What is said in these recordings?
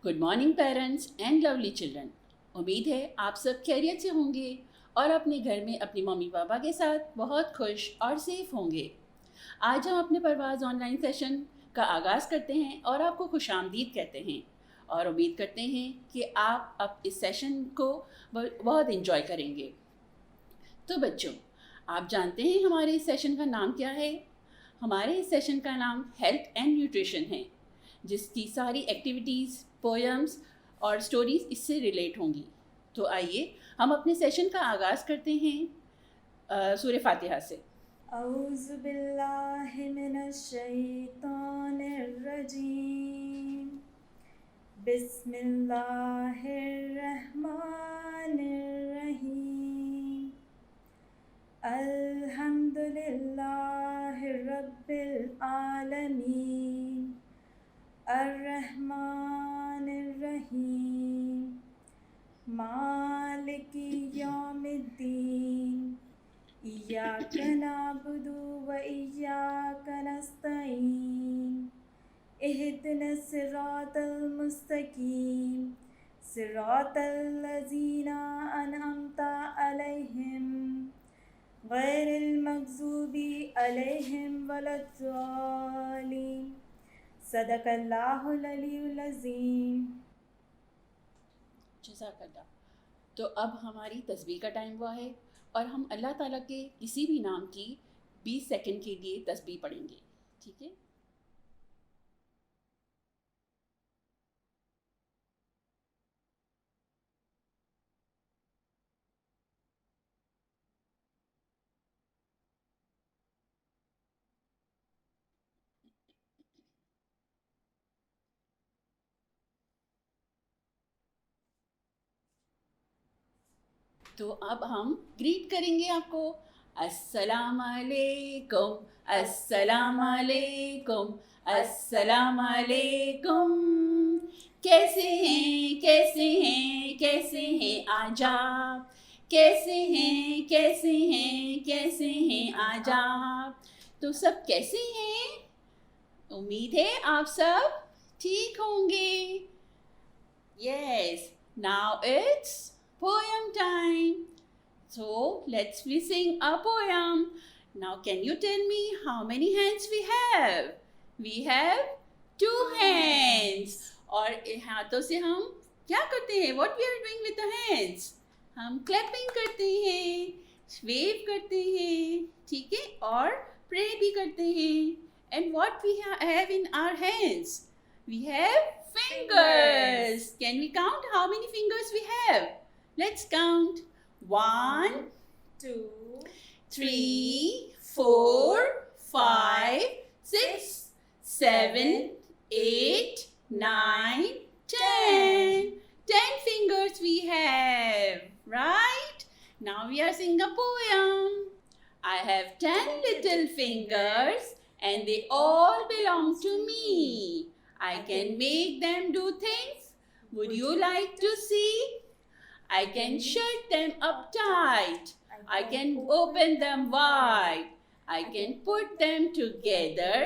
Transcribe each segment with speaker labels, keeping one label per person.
Speaker 1: Good morning parents and lovely children. उम्मीद है आप सब खैरियत से होंगे और अपने घर में अपनी मम्मी पापा के साथ बहुत खुश और सेफ होंगे। आज हम अपने परवाज़ ऑनलाइन सेशन का आगाज़ करते हैं और आपको खुशामदीद कहते हैं और उम्मीद करते हैं कि आप अब इस सेशन को बहुत इन्जॉय करेंगे। तो बच्चों, आप जानते हैं हमारे इस सेशन का नाम क्या है? हमारे इस सेशन का नाम हेल्थ एंड न्यूट्रिशन है, जिसकी सारी एक्टिविटीज़, पोएम्स और स्टोरीज़ इससे रिलेट होंगी। तो आइए हम अपने सेशन का आगाज़ करते हैं सूरह फातिहा से।
Speaker 2: औज़ु बिल्लाहि मिनश शैतानिर रजीम। बिस्मिल्लाहिर रहमानिर रहीम। अल्हम्दुलिल्लाहि रब्बिल आलमीन। अर्रहमानिर रहीम। मालिकी यौमिद्दीन। इय्याका नअबुदु व इय्याका नस्तईन। इहदिनस सिरातल मुस्तकीम। सिरातल लज़ीना अनअमता अलैहिम गैरिल मग़ज़ूबि अलैहिम वलद्दालिन। सदक़ल्लाहुल अलीयुल अज़ीम।
Speaker 1: जज़ाकल्लाह। तो अब हमारी तस्बीह का टाइम हुआ है और हम अल्लाह ताला के किसी भी नाम की 20 सेकंड के लिए तस्बीह पढ़ेंगे। ठीक है? तो अब हम ग्रीट करेंगे आपको। अस्सलाम वालेकुम, अस्सलाम वालेकुम, अस्सलाम वालेकुम। कैसे हैं, कैसे हैं, कैसे हैं आज आप? कैसे हैं, कैसे हैं, कैसे हैं आज आप? तो सब कैसे हैं? उम्मीद है आप सब ठीक होंगे। Yes, now it's poem time. So let's we sing a poem. Now can you tell me how many hands we have? We have two hands. और हाथों से हम क्या करते हैं? What we are doing with the hands? हम clapping करते हैं, wave करते हैं, ठीक है? और pray भी करते हैं. And what we have in our hands? We have fingers. Can we count how many fingers we have? Let's count. 1,
Speaker 2: 2,
Speaker 1: 3, 4, 5, 6, 7, 8, 9, 10. 10 fingers we have, right? Now we are singing a poem. I have 10 little fingers and they all belong to me. I can make them do things. Would you like to see? I can shut them up tight. I can open them wide. I can put them together.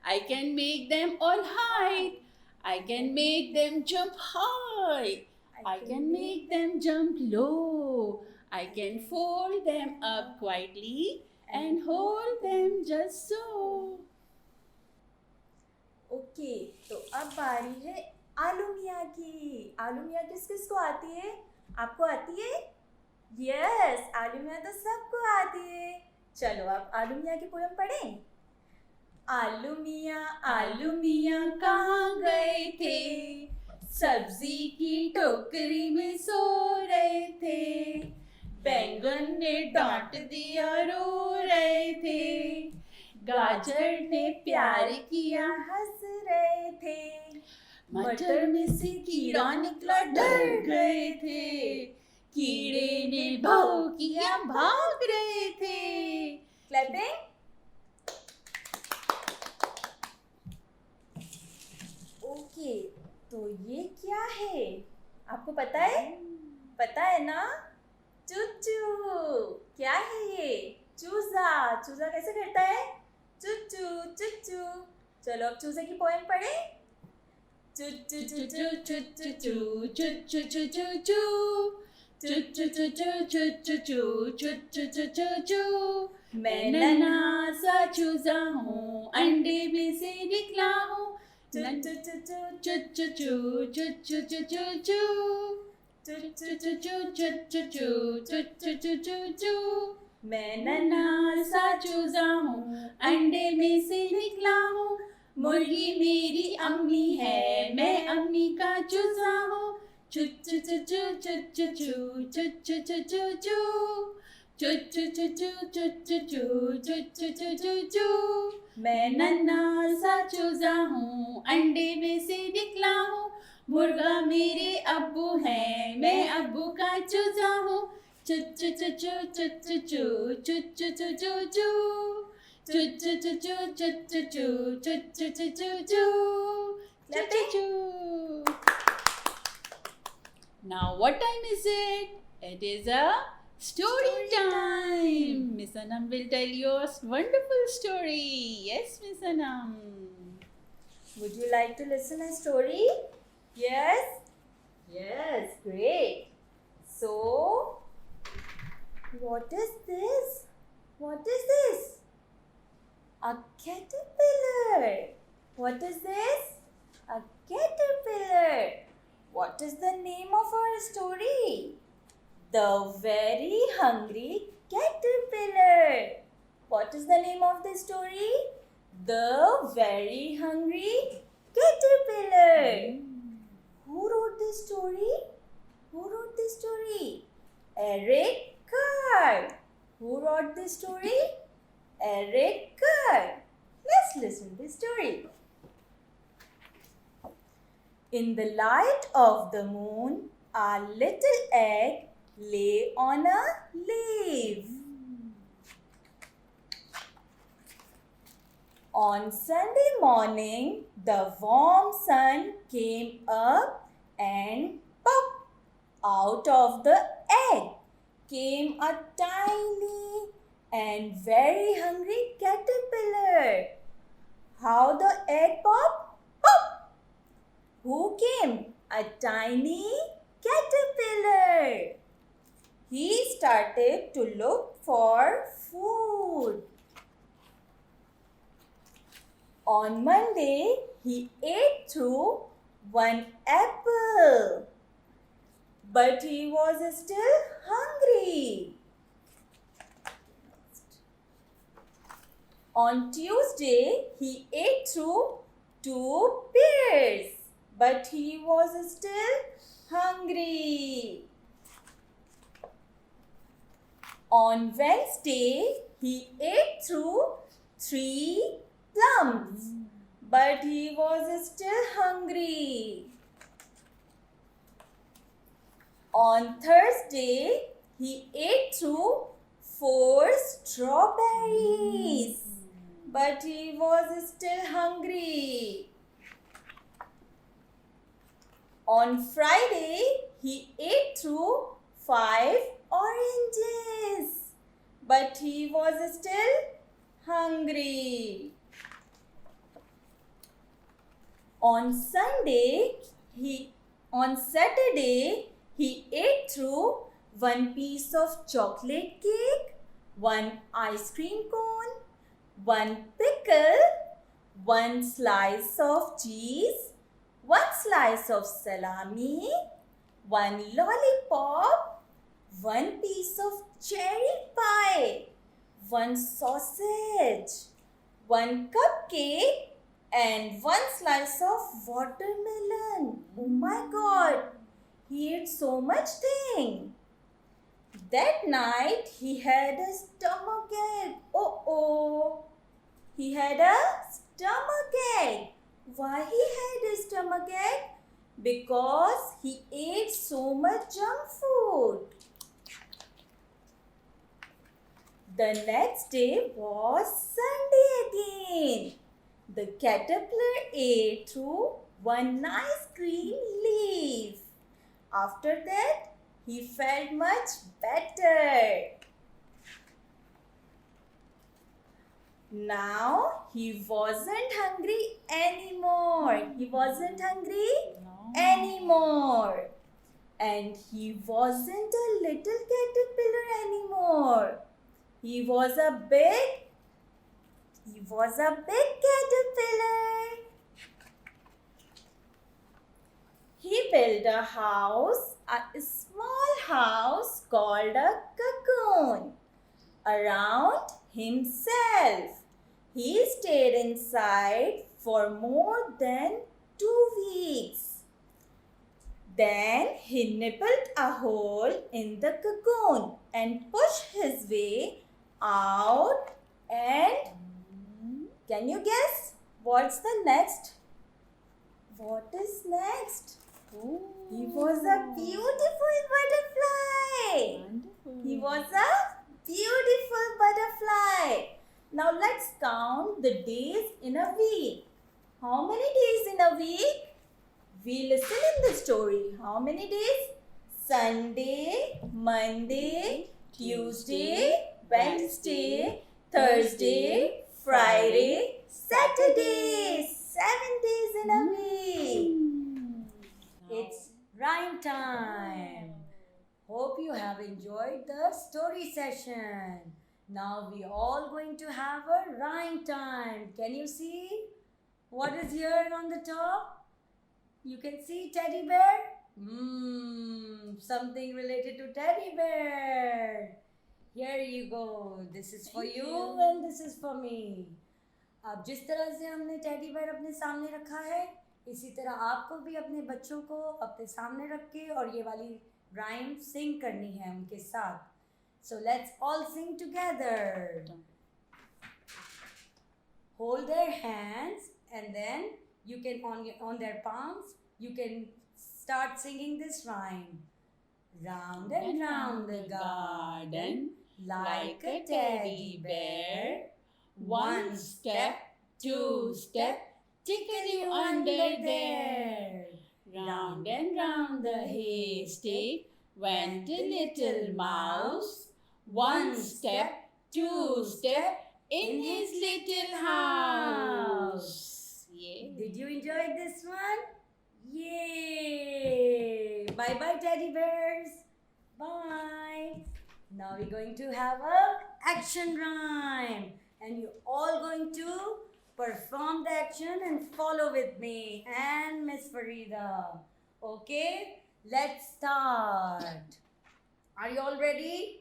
Speaker 1: I can make them all hide. I can make them jump high. I can make them jump low. I can fold them up quietly and hold them just so.
Speaker 2: Okay, तो अब बारी है आलू मियाँ की। आलू मियाँ किस किस को आती है? आपको आती है? यस, आलू मियाँ तो सबको आती है। चलो आप आलू मियाँ की पोएम पढ़ें। आलू मियाँ कहाँ गए थे? सब्जी की टोकरी में सो रहे थे। बैंगन ने डांट दिया, रो रहे थे। गाजर ने प्यार किया, हंस रहे थे। मटर में से कीड़ा निकला, डर गए थे। कीड़े ने भाव किया, भाग रहे थे। क्लैपिंग। ओके, तो ये क्या है? आपको पता है? पता है ना? चूचू। क्या है ये? चूजा। चूजा कैसे करता है? चूचू चूचू। चलो अब चूजे की पोएम पढ़ें। Choo choo choo choo choo choo choo choo choo choo choo. Choo choo choo choo choo choo choo choo choo choo choo. मैं नन्हा सा चूजा हूँ, अंडे में से निकला हूँ. चू चू चू चू चू चू चू चू चू चू चू. चू चू चू चू चू चू चू चू चू चू चू. मैं नन्हा सा चूजा हूँ, अंडे में से निकला हूँ. मुर्गी मेरी अम्मी है, मैं अम्मी का चूजा हूँ. चू चू चू चू चू चू चू चू चू चू चू. चू चू चू चू चू चू चू चू चू चू चू. मैं नन्हा सा चूजा हूँ, अंडे में से निकला हूँ. मुर्गा मेरे अब्बू हैं, मैं अब्बू का चूजा हूँ. चू चू चू चू चू चू चू चू चू चू चू चू. Choo choo choo choo choo choo choo choo choo choo choo choo. Choo choo choo.
Speaker 1: Now what time is it? It is a story time. Miss Anam will tell you a wonderful story. Yes, Miss Anam.
Speaker 2: Would you like to listen a story? Yes? Yes, great. So, what is this? What is this? A caterpillar. What is this? A caterpillar. What is the name of our story? The Very Hungry Caterpillar. What is the name of the story? The Very Hungry Caterpillar. Who wrote this story? Who wrote this story? Eric Carr. Who wrote this story? Eric Carr. Let's listen to the story. In the light of the moon, a little egg lay on a leaf. On Sunday morning, the warm sun came up and pop! Out of the egg came a tiny and very hungry caterpillar. How the egg popped? Pop! Who came? A tiny caterpillar. He started to look for food. On Monday, he ate through one apple. But he was still hungry. On Tuesday, he ate through 2 pears. But he was still hungry. On Wednesday, he ate through 3 plums. But he was still hungry. On Thursday, he ate through 4 strawberries. But he was still hungry. On Friday, he ate through 5 oranges. But he was still hungry. On Saturday, he ate through 1 piece of chocolate cake, 1 ice cream cone, 1 pickle, 1 slice of cheese, 1 slice of salami, 1 lollipop, 1 piece of cherry pie, 1 sausage, 1 cupcake, and 1 slice of watermelon. Oh my God! He ate so much thing. That night he had a stomachache. Oh. He had a stomachache. Why he had a stomachache? Because he ate so much junk food. The next day was Sunday again. The caterpillar ate through 1 nice green leaf. After that, he felt much better. Now he wasn't hungry anymore. anymore. He wasn't hungry anymore. And he wasn't a little caterpillar anymore. He was a big caterpillar. He built a house, a small house called a cocoon, around himself. He stayed inside for more than 2 weeks. Then he nibbled a hole in the cocoon and pushed his way out. And can you guess what's the next? What is next? He was a beautiful butterfly. He was a beautiful butterfly. Now let's count the days in a week. How many days in a week? We listen in the story. How many days? Sunday, Monday, Tuesday, Wednesday, Thursday, Friday, Saturday. 7 days in a week. It's rhyme time. Hope you have enjoyed the story session. Now we all going to have a rhyme time. Can you see what is here on the top? You can see teddy bear. Something related to teddy bear. Here you go. This is for you and this is for me. अब जिस तरह से हमने teddy bear अपने सामने रखा है, इसी तरह आपको भी अपने बच्चों को अपने सामने रख के और ये वाली राइम सिंग करनी है उनके साथ. So let's all sing together. Hold their hands and then you can on their palms you can start singing this rhyme. Round and round the garden like a teddy bear. One step, two step, tickle you under there. Round and round the haystack went a little mouse. One step, two step, in his little house. Yeah. Did you enjoy this one? Yay! Bye bye teddy bears. Bye. Now we're going to have a action rhyme. And you're all going to perform the action and follow with me and Miss Farida. Okay, let's start. Are you all ready?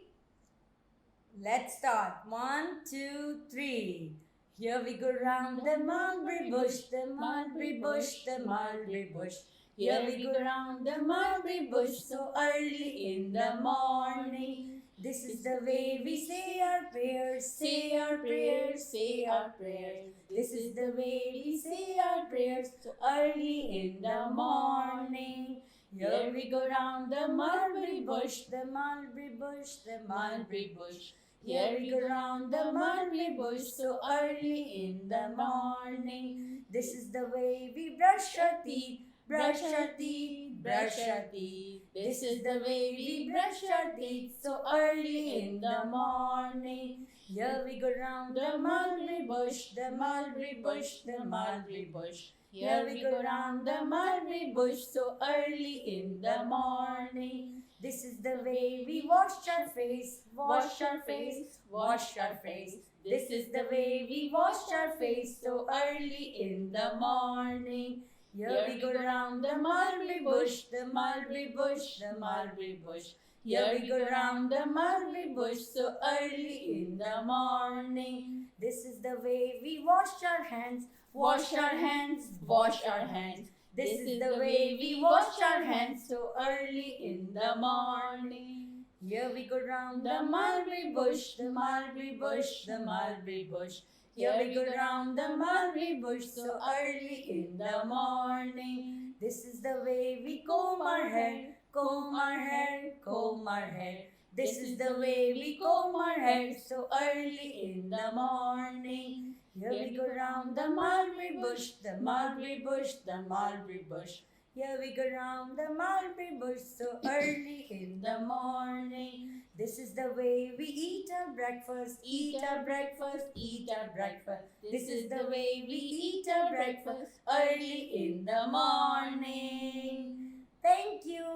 Speaker 2: Let's start. 1, 2, 3. Here we go round the mulberry bush, the mulberry bush, the mulberry bush. Here we go round the mulberry bush so early in the morning. This is the way we say our prayers, say our prayers, say our prayers. This is the way we say our prayers so early in the morning. Here we go round the mulberry bush, the mulberry bush, the mulberry bush. Here we go round the mulberry bush so early in the morning. This is the way we brush our teeth, brush our teeth, brush our teeth. This is the way we brush our teeth so early in the morning. Here we go round the mulberry bush, the mulberry bush, the mulberry bush. Here we go round the mulberry bush so early in the morning. This is the way we wash our face, wash our face, wash our face. This is the way we wash our face so early in the morning. Here we go round the mulberry bush, the mulberry bush, the mulberry bush. Here we go round the mulberry bush so early in the morning. This is the way we wash our hands, wash our hands, wash our hands. This is the way we wash our hands so early in the morning. Here we go round the mulberry bush, the mulberry bush, the mulberry bush. Here we go round the mulberry bush so early in the morning. This is the way we comb our hair, comb our hair, comb our hair. This is the way we comb our hair so early in the morning. Here we go round the mulberry bush, the mulberry bush, the mulberry bush. Here we go round the mulberry bush so early in the morning. This is the way we eat our breakfast, eat our breakfast, eat our breakfast. This is the way we eat our breakfast early in the morning. Thank you.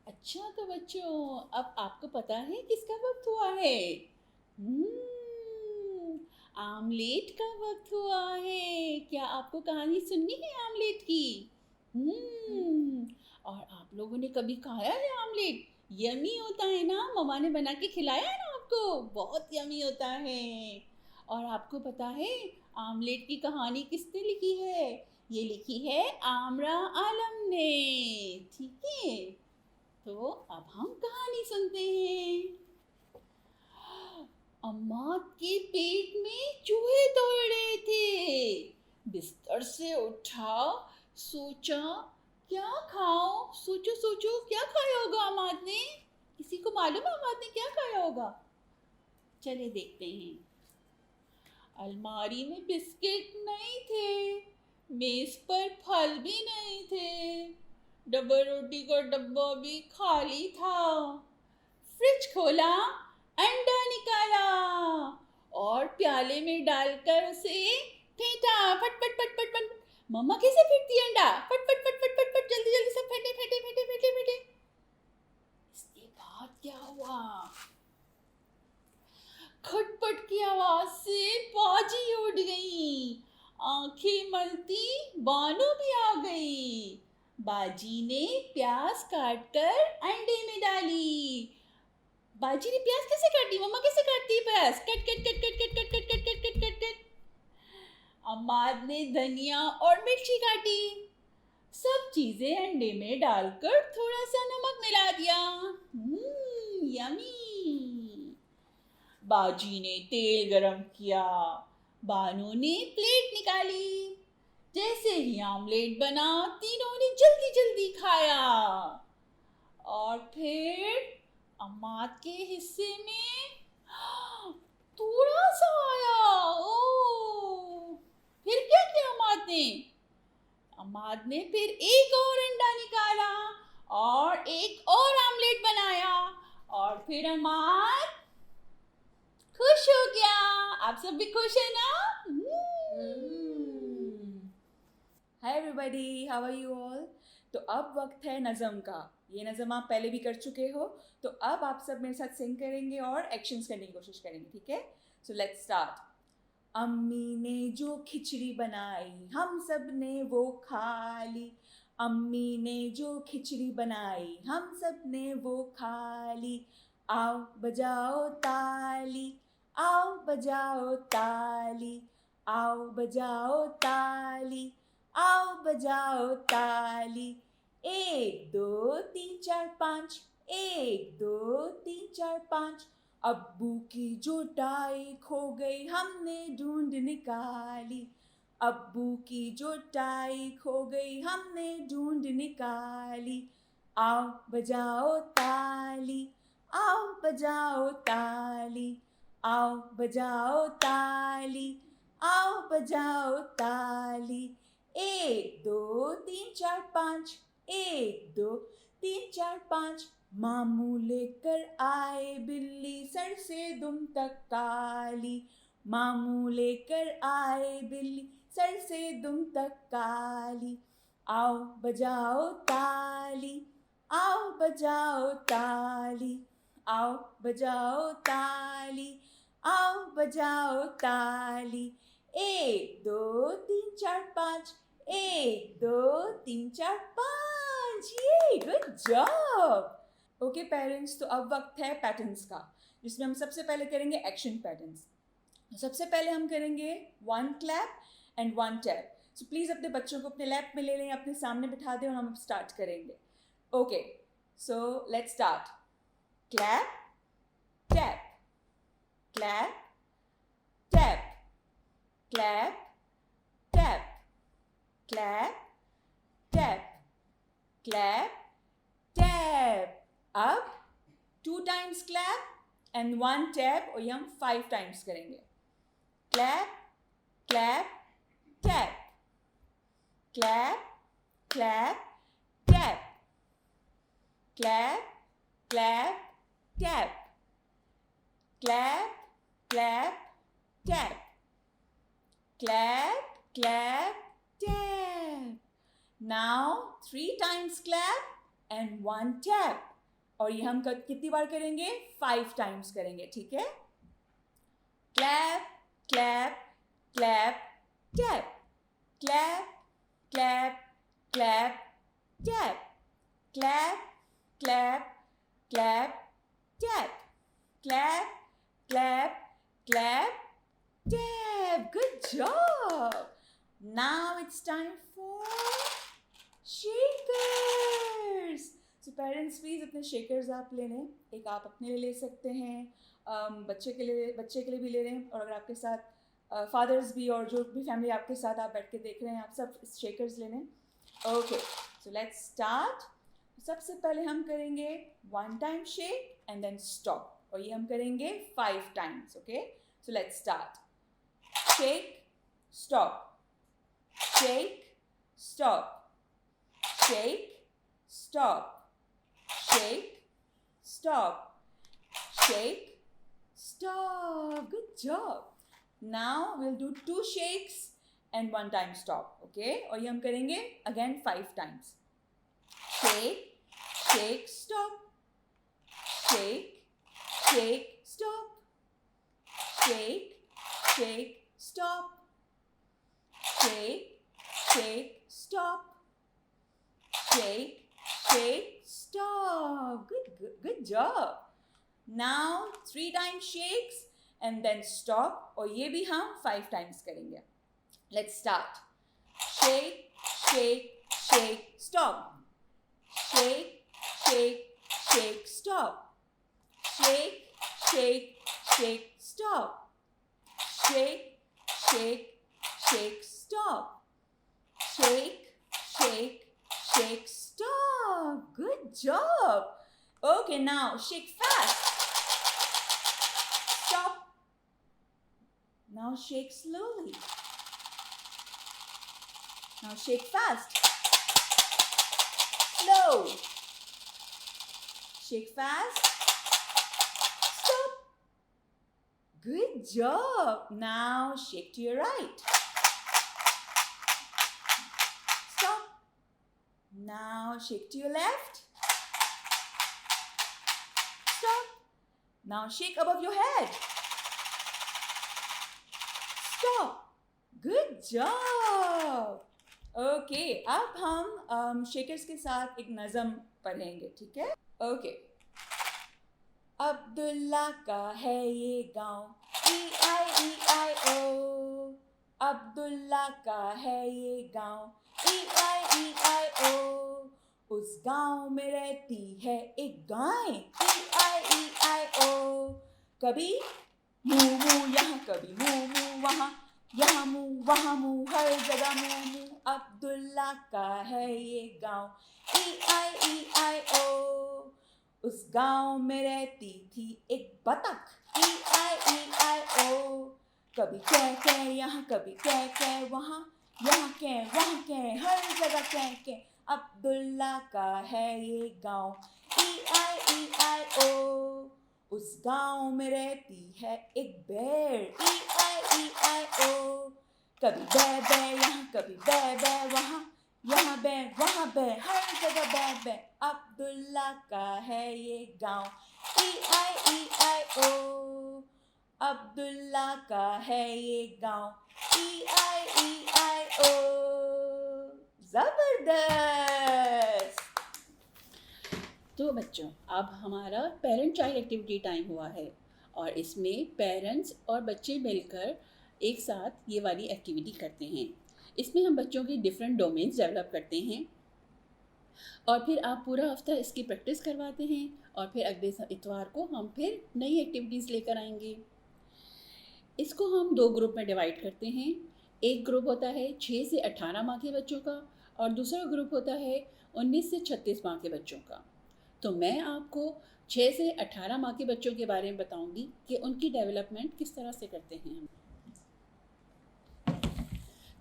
Speaker 1: अच्छा तो बच्चों, अब आपको पता है किसका वक्त हुआ है? आमलेट का वक्त हुआ है। क्या आपको कहानी सुननी है आमलेट की? और आप लोगों ने कभी खाया है आमलेट? यमी होता है ना, मम्मा ने बना के खिलाया है ना आपको, बहुत यमी होता है। और आपको पता है आमलेट की कहानी किसने लिखी है? ये लिखी है आमरा आलम ने, ठीक है? तो अब हम कहानी सुनते हैं। अम्मा के पेट में चूहे दौड़ रहे थे। बिस्तर से उठा, सोचा क्या खाओ। सोचो सोचो, क्या खाया होगा अम्माद ने? किसी को मालूम है अम्माद ने क्या खाया होगा? चले देखते हैं। अलमारी में बिस्किट नहीं थे, मेज पर फल भी नहीं थे, डबल रोटी का डब्बा भी खाली था। फ्रिज खोला, अंडा निकाला और प्याले में डालकर उसे फेंटा। फट फट फट फट फट। मम्मा कैसे फेंटती है अंडा? फट फट फट फट फट फट, जल्दी जल्दी सब फेंटे फेंटे फेंटे फेंटे फेंटे। इसके बाद क्या हुआ? खटपट की आवाज से बाजी उड़ गई। आंखें मलती बानो भी आ गई। बाजी ने प्याज काटकर अंडे में डाली। बाजी ने प्याज कैसे काटी? मम्मा कैसे काटती है प्याज? Cut cut cut cut cut cut cut cut cut cut cut. Ammad ने धनिया और मिर्ची काटी। सब चीजें अंडे में डालकर थोड़ा सा नमक मिला दिया। यमी। बाजी ने तेल गरम किया। बानू ने प्लेट निकाली। जैसे ही आमलेट बना, तीनों ने जल्दी जल्दी खाया। और फिर अम्माद के हिस्से में थोड़ा सा आया। ओ, फिर क्या किया अम्माद ने? अम्माद ने फिर एक और अंडा निकाला और एक और आमलेट बनाया। और फिर अम्माद खुश हो गया। आप सब भी खुश है ना?
Speaker 2: Hi everybody, how are you all? तो अब वक्त है नज़म का। ये नज़म आप पहले भी कर चुके हो, तो अब आप सब मेरे साथ सिंग करेंगे और एक्शंस करने की कोशिश करेंगे, ठीक है? सो लेट्स स्टार्ट। अम्मी ने जो खिचड़ी बनाई, हम सब ने वो खा ली। अम्मी ने जो खिचड़ी बनाई, हम सब ने वो खा ली। आओ बजाओ ताली, आओ बजाओ ताली, आओ बजाओ ताली, आओ बजाओ ताली। 1 2 3 4 5, 1 2 3 4 5। अब्बू की जो टाई खो गई, हमने ढूंढ निकाली। अब्बू की जो टाई खो गई, हमने ढूंढ निकाली। आओ बजाओ ताली, आओ बजाओ ताली, आओ बजाओ ताली, आओ बजाओ ताली। 1 2 3 4 5, 1 2 3 4 5। मामू लेकर आए बिल्ली, सर से दुम तक काली। मामू लेकर आए बिल्ली, सर से दुम तक काली। आओ बजाओ ताली, आओ बजाओ ताली, आओ बजाओ ताली, आओ बजाओ ताली। 1 2 3 4 5, 1 2 3 4 5। ये गुड जॉब। ओके पेरेंट्स, तो अब वक्त है पैटर्न्स का, जिसमें हम सबसे पहले करेंगे एक्शन पैटर्न्स। सबसे पहले हम करेंगे 1 clap and 1 tap. So please अपने बच्चों को अपने लैप में ले लें, अपने सामने बिठा दें और हम अब स्टार्ट करेंगे। Okay, so let's start. Clap tap, clap tap, clap tap, clap tap, clap tap. अब 2 टाइम्स क्लैप एंड 1 टैप, और ये हम 5 टाइम्स करेंगे। Clap clap tap, clap clap clap, clap, tap. Clap, clap, tap. Clap, clap, tap. Now 3 times clap and 1 tap. और ये हम कितनी बार करेंगे? 5 times करेंगे, ठीक है? Clap, clap, clap, tap. Clap, clap, clap, tap. Clap, clap, clap, tap. Clap, clap, clap, tap. Good job. Now it's time for shakers. So parents please अपने shakers आप ले लें. एक आप अपने लिए ले सकते हैं, बच्चे के लिए भी ले लें, और अगर आपके साथ फादर्स भी और जो भी फैमिली आपके साथ आप बैठ के देख रहे हैं, आप सब शेकर्स ले लें. Okay, so let's start. सबसे पहले हम करेंगे 1 time shake and then stop, और ये हम करेंगे 5 times. Okay, so let's start. Shake, stop, shake, stop, shake, stop, shake, stop, shake, stop. Good job. Now we'll do 2 shakes and 1 time stop. Okay? और ये हम करेंगे again 5 times. Shake, shake, stop. Shake, shake, stop. Shake, shake, stop. Shake, shake, stop. Shake, shake, stop. Good job. Now 3 times shakes and then stop, और ये भी हम 5 times करेंगे. Let's start. Shake, shake, shake, stop. Shake, shake, shake, stop. Shake, shake, shake, stop. Shake, shake, shake, stop. Shake, shake, shake, stop. Good job. Okay, now shake fast. Stop. Now shake slowly. Now shake fast. Slow. Shake fast. Stop. Good job. Now shake to your right. Stop. Now shake to your left. Stop. Now shake above your head. Stop. Good job. Okay, अब हम shakers के साथ एक नज़म पढ़ेंगे, ठीक है? Okay. Abdullah का है ये गाँव, E-I-E-I-O. अब्दुल्ला का है ये गाँव, E-I-E-I-O. उस गाँव में रहती है एक गाय, E-I-E-I-O. कभी मूँ मूँ यहाँ, कभी मूँ मूँ वहाँ, यहाँ मूँ वहाँ मूँ, हर जगह मूँ मूँ. अब्दुल्ला का है ये गाँव, E-I-E-I-O. उस गाँव में रहती थी एक बतख, E-I-E-I-O. कभी कै कै यहाँ, कभी कै कै वहाँ, यहाँ कै वहाँ कै, हर जगह कै कै. अब्दुल्ला का है ये गाँव, E-I-E-I-O. उस गाँव में रहती है एक बेर, E-I-E-I-O. कभी बै बै यहाँ, कभी बै बै वहाँ, यहाँ बै वहाँ बै, हर जगह बै बै. अब्दुल्ला का है ये गाँव, E-I-E-I-O. अब्दुल्ला का है ये गाँव, E-I-E-I-O. जबरदस्त.
Speaker 1: तो बच्चों, अब हमारा पेरेंट चाइल्ड एक्टिविटी टाइम हुआ है, और इसमें पेरेंट्स और बच्चे मिलकर एक साथ ये वाली एक्टिविटी करते हैं. इसमें हम बच्चों के डिफरेंट डोमेन्स डेवलप करते हैं, और फिर आप पूरा हफ्ता इसकी प्रैक्टिस करवाते हैं, और फिर अगले इतवार को हम फिर नई एक्टिविटीज़ लेकर आएंगे. इसको हम 2 ग्रुप में डिवाइड करते हैं. एक ग्रुप होता है 6 से 18 माह के बच्चों का, और दूसरा ग्रुप होता है 19 से 36 माह के बच्चों का. तो मैं आपको 6 से 18 माह के बच्चों के बारे में बताऊंगी कि उनकी डेवलपमेंट किस तरह से करते हैं हम.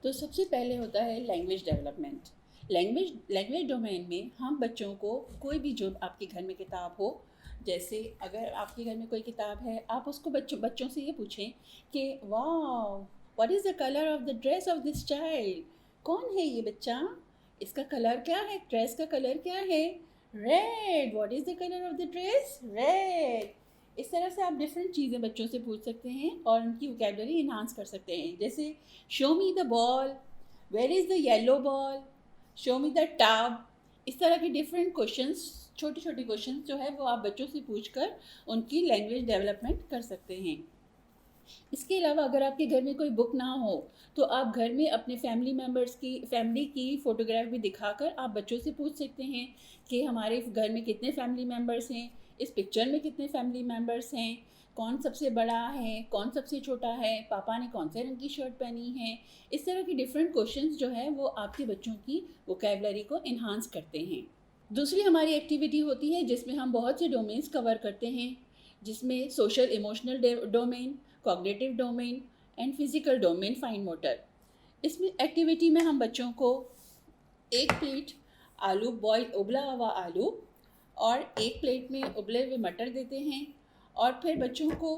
Speaker 1: तो सबसे पहले होता है लैंग्वेज डेवलपमेंट. लैंग्वेज डोमेन में हम बच्चों को कोई भी जो आपके घर में किताब हो, जैसे अगर आपके घर में कोई किताब है, आप उसको बच्चों से ये पूछें कि वाह, what is the colour of the dress of this child, कौन है ये बच्चा, इसका कलर क्या है, ड्रेस का कलर क्या है, red, what is the colour of the dress, red. इस तरह से आप डिफरेंट चीज़ें बच्चों से पूछ सकते हैं और उनकी वोकेबलरी इन्हांस कर सकते हैं। जैसे show me the ball, where is the yellow ball, show me the tub. इस तरह के डिफरेंट क्वेश्चंस, छोटे छोटे क्वेश्चंस जो है वो आप बच्चों से पूछकर उनकी लैंग्वेज डेवलपमेंट कर सकते हैं। इसके अलावा अगर आपके घर में कोई बुक ना हो तो आप घर में अपने फैमिली की फ़ोटोग्राफ भी दिखाकर आप बच्चों से पूछ सकते हैं कि हमारे घर में कितने फैमिली मेम्बर्स हैं, इस पिक्चर में कितने फैमिली मेम्बर्स हैं, कौन सबसे बड़ा है, कौन सबसे छोटा है, पापा ने कौन से रंग की शर्ट पहनी है। इस तरह की डिफरेंट क्वेश्चंस जो है वो आपके बच्चों की वोकेबलरी को इन्हांस करते हैं। दूसरी हमारी एक्टिविटी होती है जिसमें हम बहुत से डोमेन्स कवर करते हैं, जिसमें social emotional domain, cognitive domain and physical domain, fine motor. इसमें एक्टिविटी में हम बच्चों को एक प्लेट आलू बॉयल उबला हुआ आलू और एक प्लेट में उबले हुए मटर देते हैं और फिर बच्चों को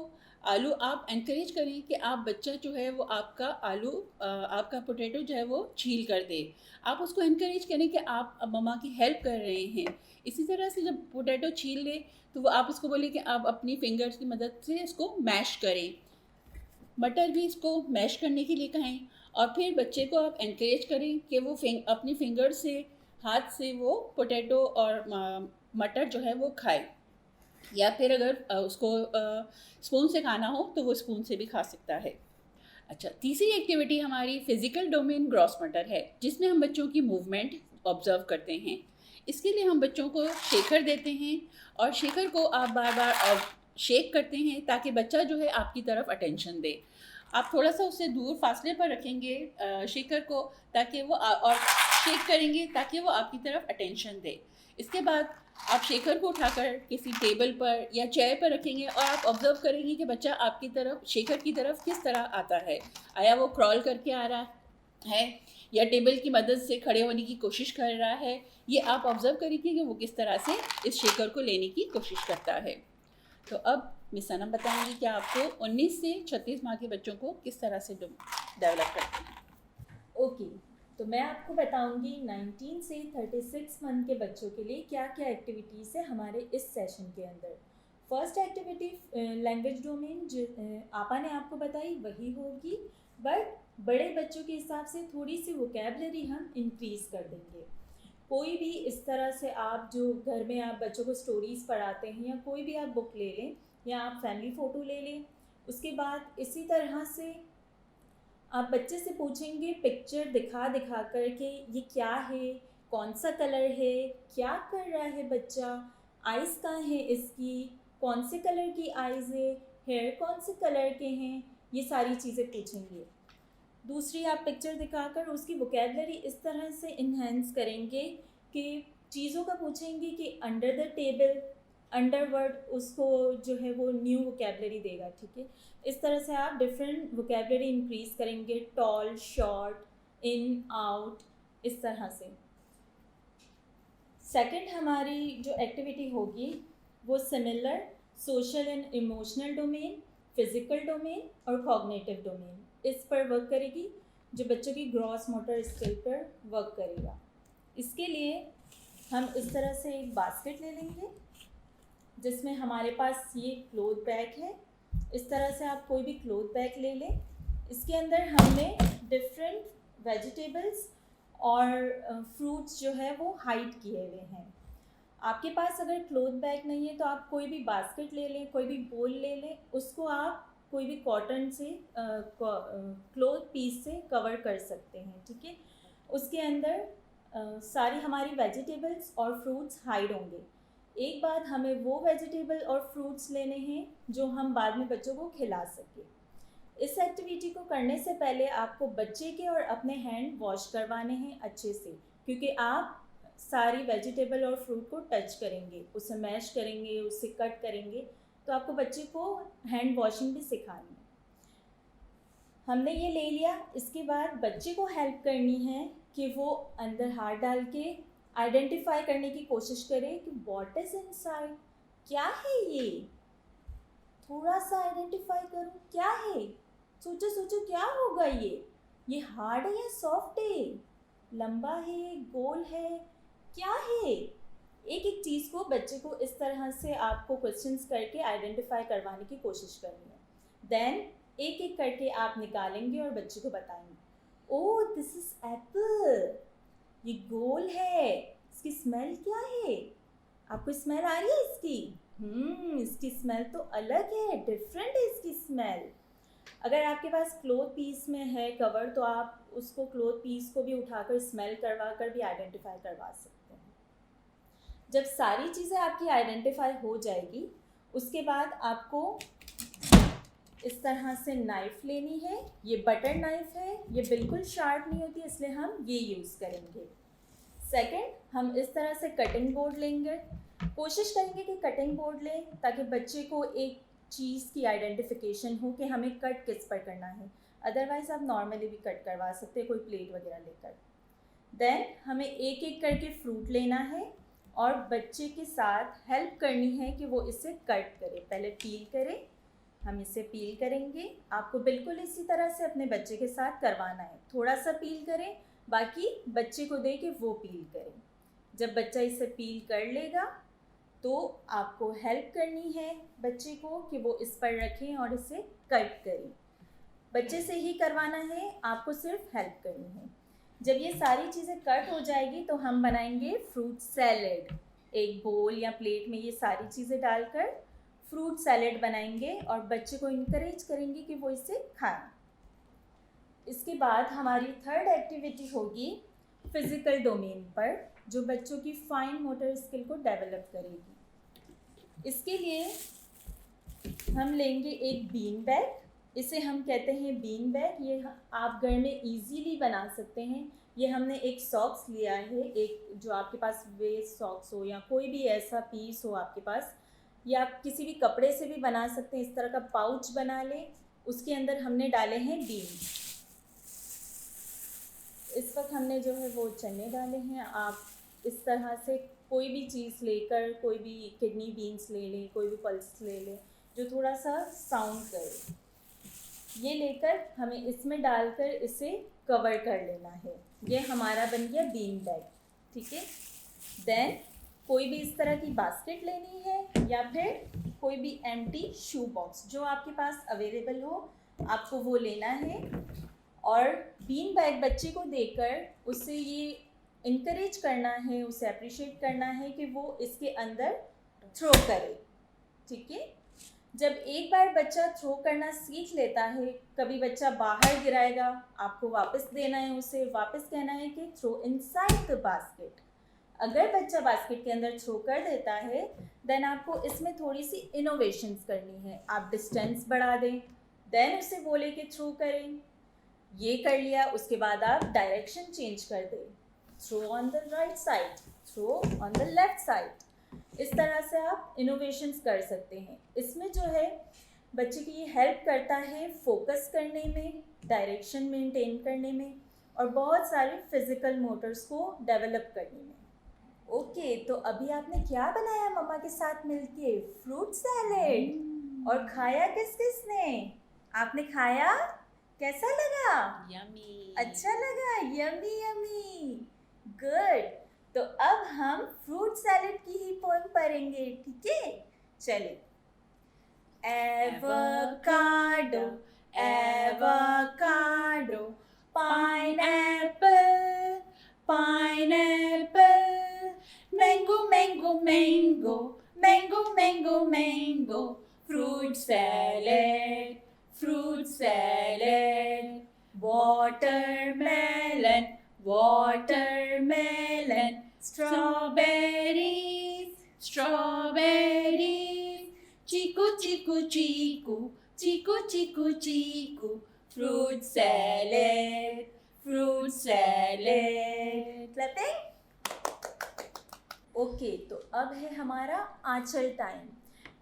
Speaker 1: आलू आप एनकरेज करें कि आप बच्चा जो है वो आपका पोटैटो जो है वो छील कर दे। आप उसको एनकरेज करें कि आप अब मम्मा की हेल्प कर रहे हैं। इसी तरह से जब पोटैटो छील ले तो वो आप उसको बोले कि आप अपनी फिंगर्स की मदद से इसको मैश करें। मटर भी इसको मैश करने के लिए कहें और फिर बच्चे को आप एनकरेज करें कि वो अपनी फिंगर से, हाथ से वो पोटैटो और मटर जो है वो खाए, या फिर अगर उसको स्पून से खाना हो तो वो स्पून से भी खा सकता है। अच्छा, तीसरी एक्टिविटी हमारी फिजिकल डोमेन ग्रॉस मोटर है, जिसमें हम बच्चों की मूवमेंट ऑब्जर्व करते हैं। इसके लिए हम बच्चों को शेकर देते हैं और शेकर को आप बार बार शेक करते हैं ताकि बच्चा जो है आपकी तरफ अटेंशन दे। आप थोड़ा सा उससे दूर फासले पर रखेंगे शेकर को, ताकि वो और शेक करेंगे ताकि वो आपकी तरफ अटेंशन दे। इसके बाद आप शेकर को उठाकर किसी टेबल पर या चेयर पर रखेंगे और आप ऑब्जर्व करेंगे कि बच्चा आपकी तरफ, शेकर की तरफ किस तरह आता है। आया वो क्रॉल करके आ रहा है या टेबल की मदद से खड़े होने की कोशिश कर रहा है। ये आप ऑब्जर्व करेंगे कि वो किस तरह से इस शेकर को लेने की कोशिश करता है। तो अब मिस सनम बताएंगी कि आपको 19 से 36 माह के बच्चों को किस तरह से डेवलप करते हैं।
Speaker 2: ओके, तो मैं आपको बताऊंगी 19 से 36 मंथ के बच्चों के लिए क्या क्या एक्टिविटीज़ है हमारे इस सेशन के अंदर। फर्स्ट एक्टिविटी लैंग्वेज डोमेन जो आपा ने आपको बताई वही होगी, बट बड़े बच्चों के हिसाब से थोड़ी सी वोकेबलरी हम इंक्रीज़ कर देंगे। कोई भी इस तरह से आप जो घर में आप बच्चों को स्टोरीज़ पढ़ाते हैं या कोई भी आप बुक ले लें या आप फैमिली फ़ोटो ले लें, उसके बाद इसी तरह से आप बच्चे से पूछेंगे पिक्चर दिखा दिखा कर के ये क्या है, कौन सा कलर है, क्या कर रहा है बच्चा, आइज़ कहाँ है इसकी, कौन से कलर की आइज़ है, हेयर कौन से कलर के हैं, ये सारी चीज़ें पूछेंगे। दूसरी, आप पिक्चर दिखाकर उसकी वोकेबलरी इस तरह से इन्हेंस करेंगे कि चीज़ों का पूछेंगे कि under the table, under word उसको जो है वो न्यू वोकेबलरी देगा। ठीक है, इस तरह से आप डिफरेंट वोकेबलरी इंक्रीज़ करेंगे, टॉल, शॉर्ट, इन, आउट, इस तरह से। सेकंड हमारी जो एक्टिविटी होगी वो similar social and emotional domain, physical domain और कॉग्निटिव डोमेन, इस पर वर्क करेगी, जो बच्चों की ग्रॉस मोटर स्किल पर वर्क करेगा। इसके लिए हम इस तरह से एक बास्केट ले लेंगे जिसमें हमारे पास ये क्लोथ बैग है। इस तरह से आप कोई भी क्लोथ बैग ले लें। इसके अंदर हमने डिफरेंट वेजिटेबल्स और फ्रूट्स जो है वो हाइड किए हुए हैं। आपके पास अगर क्लोथ बैग नहीं है तो आप कोई भी बास्केट ले लें, कोई भी बोल ले लें, उसको आप कोई भी कॉटन से क्लोथ पीस से कवर कर सकते हैं। ठीक है, उसके अंदर सारी हमारी वेजिटेबल्स और फ्रूट्स हाइड होंगे। एक बार हमें वो वेजिटेबल और फ्रूट्स लेने हैं जो हम बाद में बच्चों को खिला सकें। इस एक्टिविटी को करने से पहले आपको बच्चे के और अपने हैंड वॉश करवाने हैं अच्छे से, क्योंकि आप सारी वेजिटेबल और फ्रूट को टच करेंगे, उसे मैश करेंगे, उसे कट करेंगे, तो आपको बच्चे को हैंड वॉशिंग भी सिखानी है। हमने ये ले लिया। इसके बाद बच्चे को हेल्प करनी है कि वो अंदर हाथ डाल के आइडेंटिफाई करने की कोशिश करे कि व्हाट इज इनसाइड, क्या है ये, थोड़ा सा आइडेंटिफाई करूँ क्या है, सोचो सोचो क्या होगा ये हार्ड है या सॉफ्ट है, लंबा है, गोल है, क्या है। एक एक चीज़ को बच्चे को इस तरह से आपको क्वेश्चंस करके आइडेंटिफाई करवाने की कोशिश करनी है। देन एक एक करके आप निकालेंगे और बच्चे को बताएंगे, ओह दिस इज एप्पल, ये गोल है, इसकी स्मेल क्या है, आपको स्मेल आ रही है इसकी? इसकी स्मेल तो अलग है, डिफरेंट है इसकी स्मेल। अगर आपके पास क्लोथ पीस में है कवर तो आप उसको क्लोथ पीस को भी उठाकर स्मेल करवा कर भी आइडेंटिफाई करवा सकते हैं। जब सारी चीज़ें आपकी आइडेंटिफाई हो जाएगी उसके बाद आपको इस तरह से नाइफ़ लेनी है। ये बटर नाइफ़ है, ये बिल्कुल शार्प नहीं होती इसलिए हम ये यूज़ करेंगे। सेकंड, हम इस तरह से कटिंग बोर्ड लेंगे। कोशिश करेंगे कि कटिंग बोर्ड लें ताकि बच्चे को एक चीज़ की आइडेंटिफिकेशन हो कि हमें कट किस पर करना है। अदरवाइज़ आप नॉर्मली भी कट करवा सकते हैं कोई प्लेट वगैरह लेकर। देन हमें एक एक करके फ्रूट लेना है और बच्चे के साथ हेल्प करनी है कि वो इसे कट करे। पहले पील करे, हम इसे पील करेंगे। आपको बिल्कुल इसी तरह से अपने बच्चे के साथ करवाना है। थोड़ा सा पील करें, बाकी बच्चे को दे के वो पील करें। जब बच्चा इसे पील कर लेगा तो आपको हेल्प करनी है बच्चे को कि वो इस पर रखें और इसे कट करें। बच्चे से ही करवाना है, आपको सिर्फ हेल्प करनी है। जब ये सारी चीज़ें कट हो जाएगी तो हम बनाएंगे फ्रूट सैलेड। एक बोल या प्लेट में ये सारी चीज़ें डालकर फ्रूट सैलेड बनाएंगे और बच्चे को इनकरेज करेंगे कि वो इसे खाएं। इसके बाद हमारी थर्ड एक्टिविटी होगी फिज़िकल डोमेन पर, जो बच्चों की फाइन मोटर स्किल को डेवलप करेगी। इसके लिए हम लेंगे एक बीन बैग। इसे हम कहते हैं बीन बैग। ये आप घर में इजीली बना सकते हैं। ये हमने एक सॉक्स लिया है, एक जो आपके पास वेस्ट सॉक्स हो या कोई भी ऐसा पीस हो आपके पास, या आप किसी भी कपड़े से भी बना सकते हैं। इस तरह का पाउच बना लें, उसके अंदर हमने डाले हैं बीन। इस वक्त हमने जो है वो चने डाले हैं। आप इस तरह से कोई भी चीज़ लेकर, कोई भी किडनी बीन्स ले लें, कोई भी पल्स ले लें जो थोड़ा सा साउंड करे, ये लेकर हमें इसमें डालकर इसे कवर कर लेना है। ये हमारा बन गया बीन बैग, ठीक है। देन कोई भी इस तरह की बास्केट लेनी है या फिर कोई भी एम्प्टी शू बॉक्स जो आपके पास अवेलेबल हो, आपको वो लेना है। और बीन बैग बच्चे को देकर उससे ये इनकरेज करना है, उसे अप्रिशिएट करना है कि वो इसके अंदर थ्रो करे, ठीक है। जब एक बार बच्चा थ्रो करना सीख लेता है, कभी बच्चा बाहर गिराएगा, आपको वापस देना है, उसे वापस कहना है कि थ्रो इनसाइड द बास्केट। अगर बच्चा बास्केट के अंदर थ्रो कर देता है, देन आपको इसमें थोड़ी सी इनोवेशंस करनी है। आप डिस्टेंस बढ़ा दें, देन उसे बोले कि थ्रो करें। ये कर लिया, उसके बाद आप डायरेक्शन चेंज कर दें, throw on the right side, throw on the left side. इस तरह से आप इनोवेशंस कर सकते हैं। इसमें जो है बच्चे की ये हेल्प करता है फोकस करने में, डायरेक्शन मेंटेन करने में और बहुत सारे फिजिकल मोटर्स को डेवलप करने में। ओके, तो अभी आपने क्या बनाया मम्मा के साथ मिलके? Fruit salad. और खाया किस किसने? आपने खाया? कैसा लगा?
Speaker 1: यम्मी।
Speaker 2: अच्छा लगा? Yummy yummy, good. तो अब हम फ्रूट सैलेड की ही पोएम पढ़ेंगे, ठीक है? चलिए। Avocado, avocado, pineapple, pineapple, mango mango mango, mango mango mango, fruit salad, fruit salad, watermelon, watermelon, strawberries, strawberries, chiku chiku chiku, chiku chiku chiku, fruit salad, fruit salad. Clapping? Okay, तो अब है हमारा आंचल time.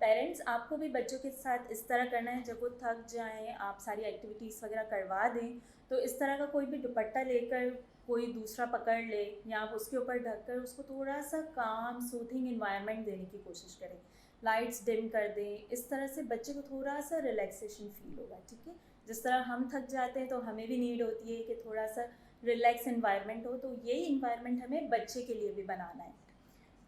Speaker 2: Parents, आपको भी बच्चों के साथ इस तरह करना है, जब वो थक जाएं, आप सारी एक्टिविटीज़ वगैरह करवा दें तो इस तरह का कोई भी दुपट्टा लेकर कोई दूसरा पकड़ ले या आप उसके ऊपर ढककर उसको थोड़ा सा काम सूथिंग इन्वायरमेंट देने की कोशिश करें। लाइट्स डिम कर दें, इस तरह से बच्चे को थोड़ा सा रिलैक्सेशन फील होगा। ठीक है, जिस तरह हम थक जाते हैं तो हमें भी नीड होती है कि थोड़ा सा रिलैक्स इन्वायरमेंट हो, तो यही इन्वायरमेंट हमें बच्चे के लिए भी बनाना है।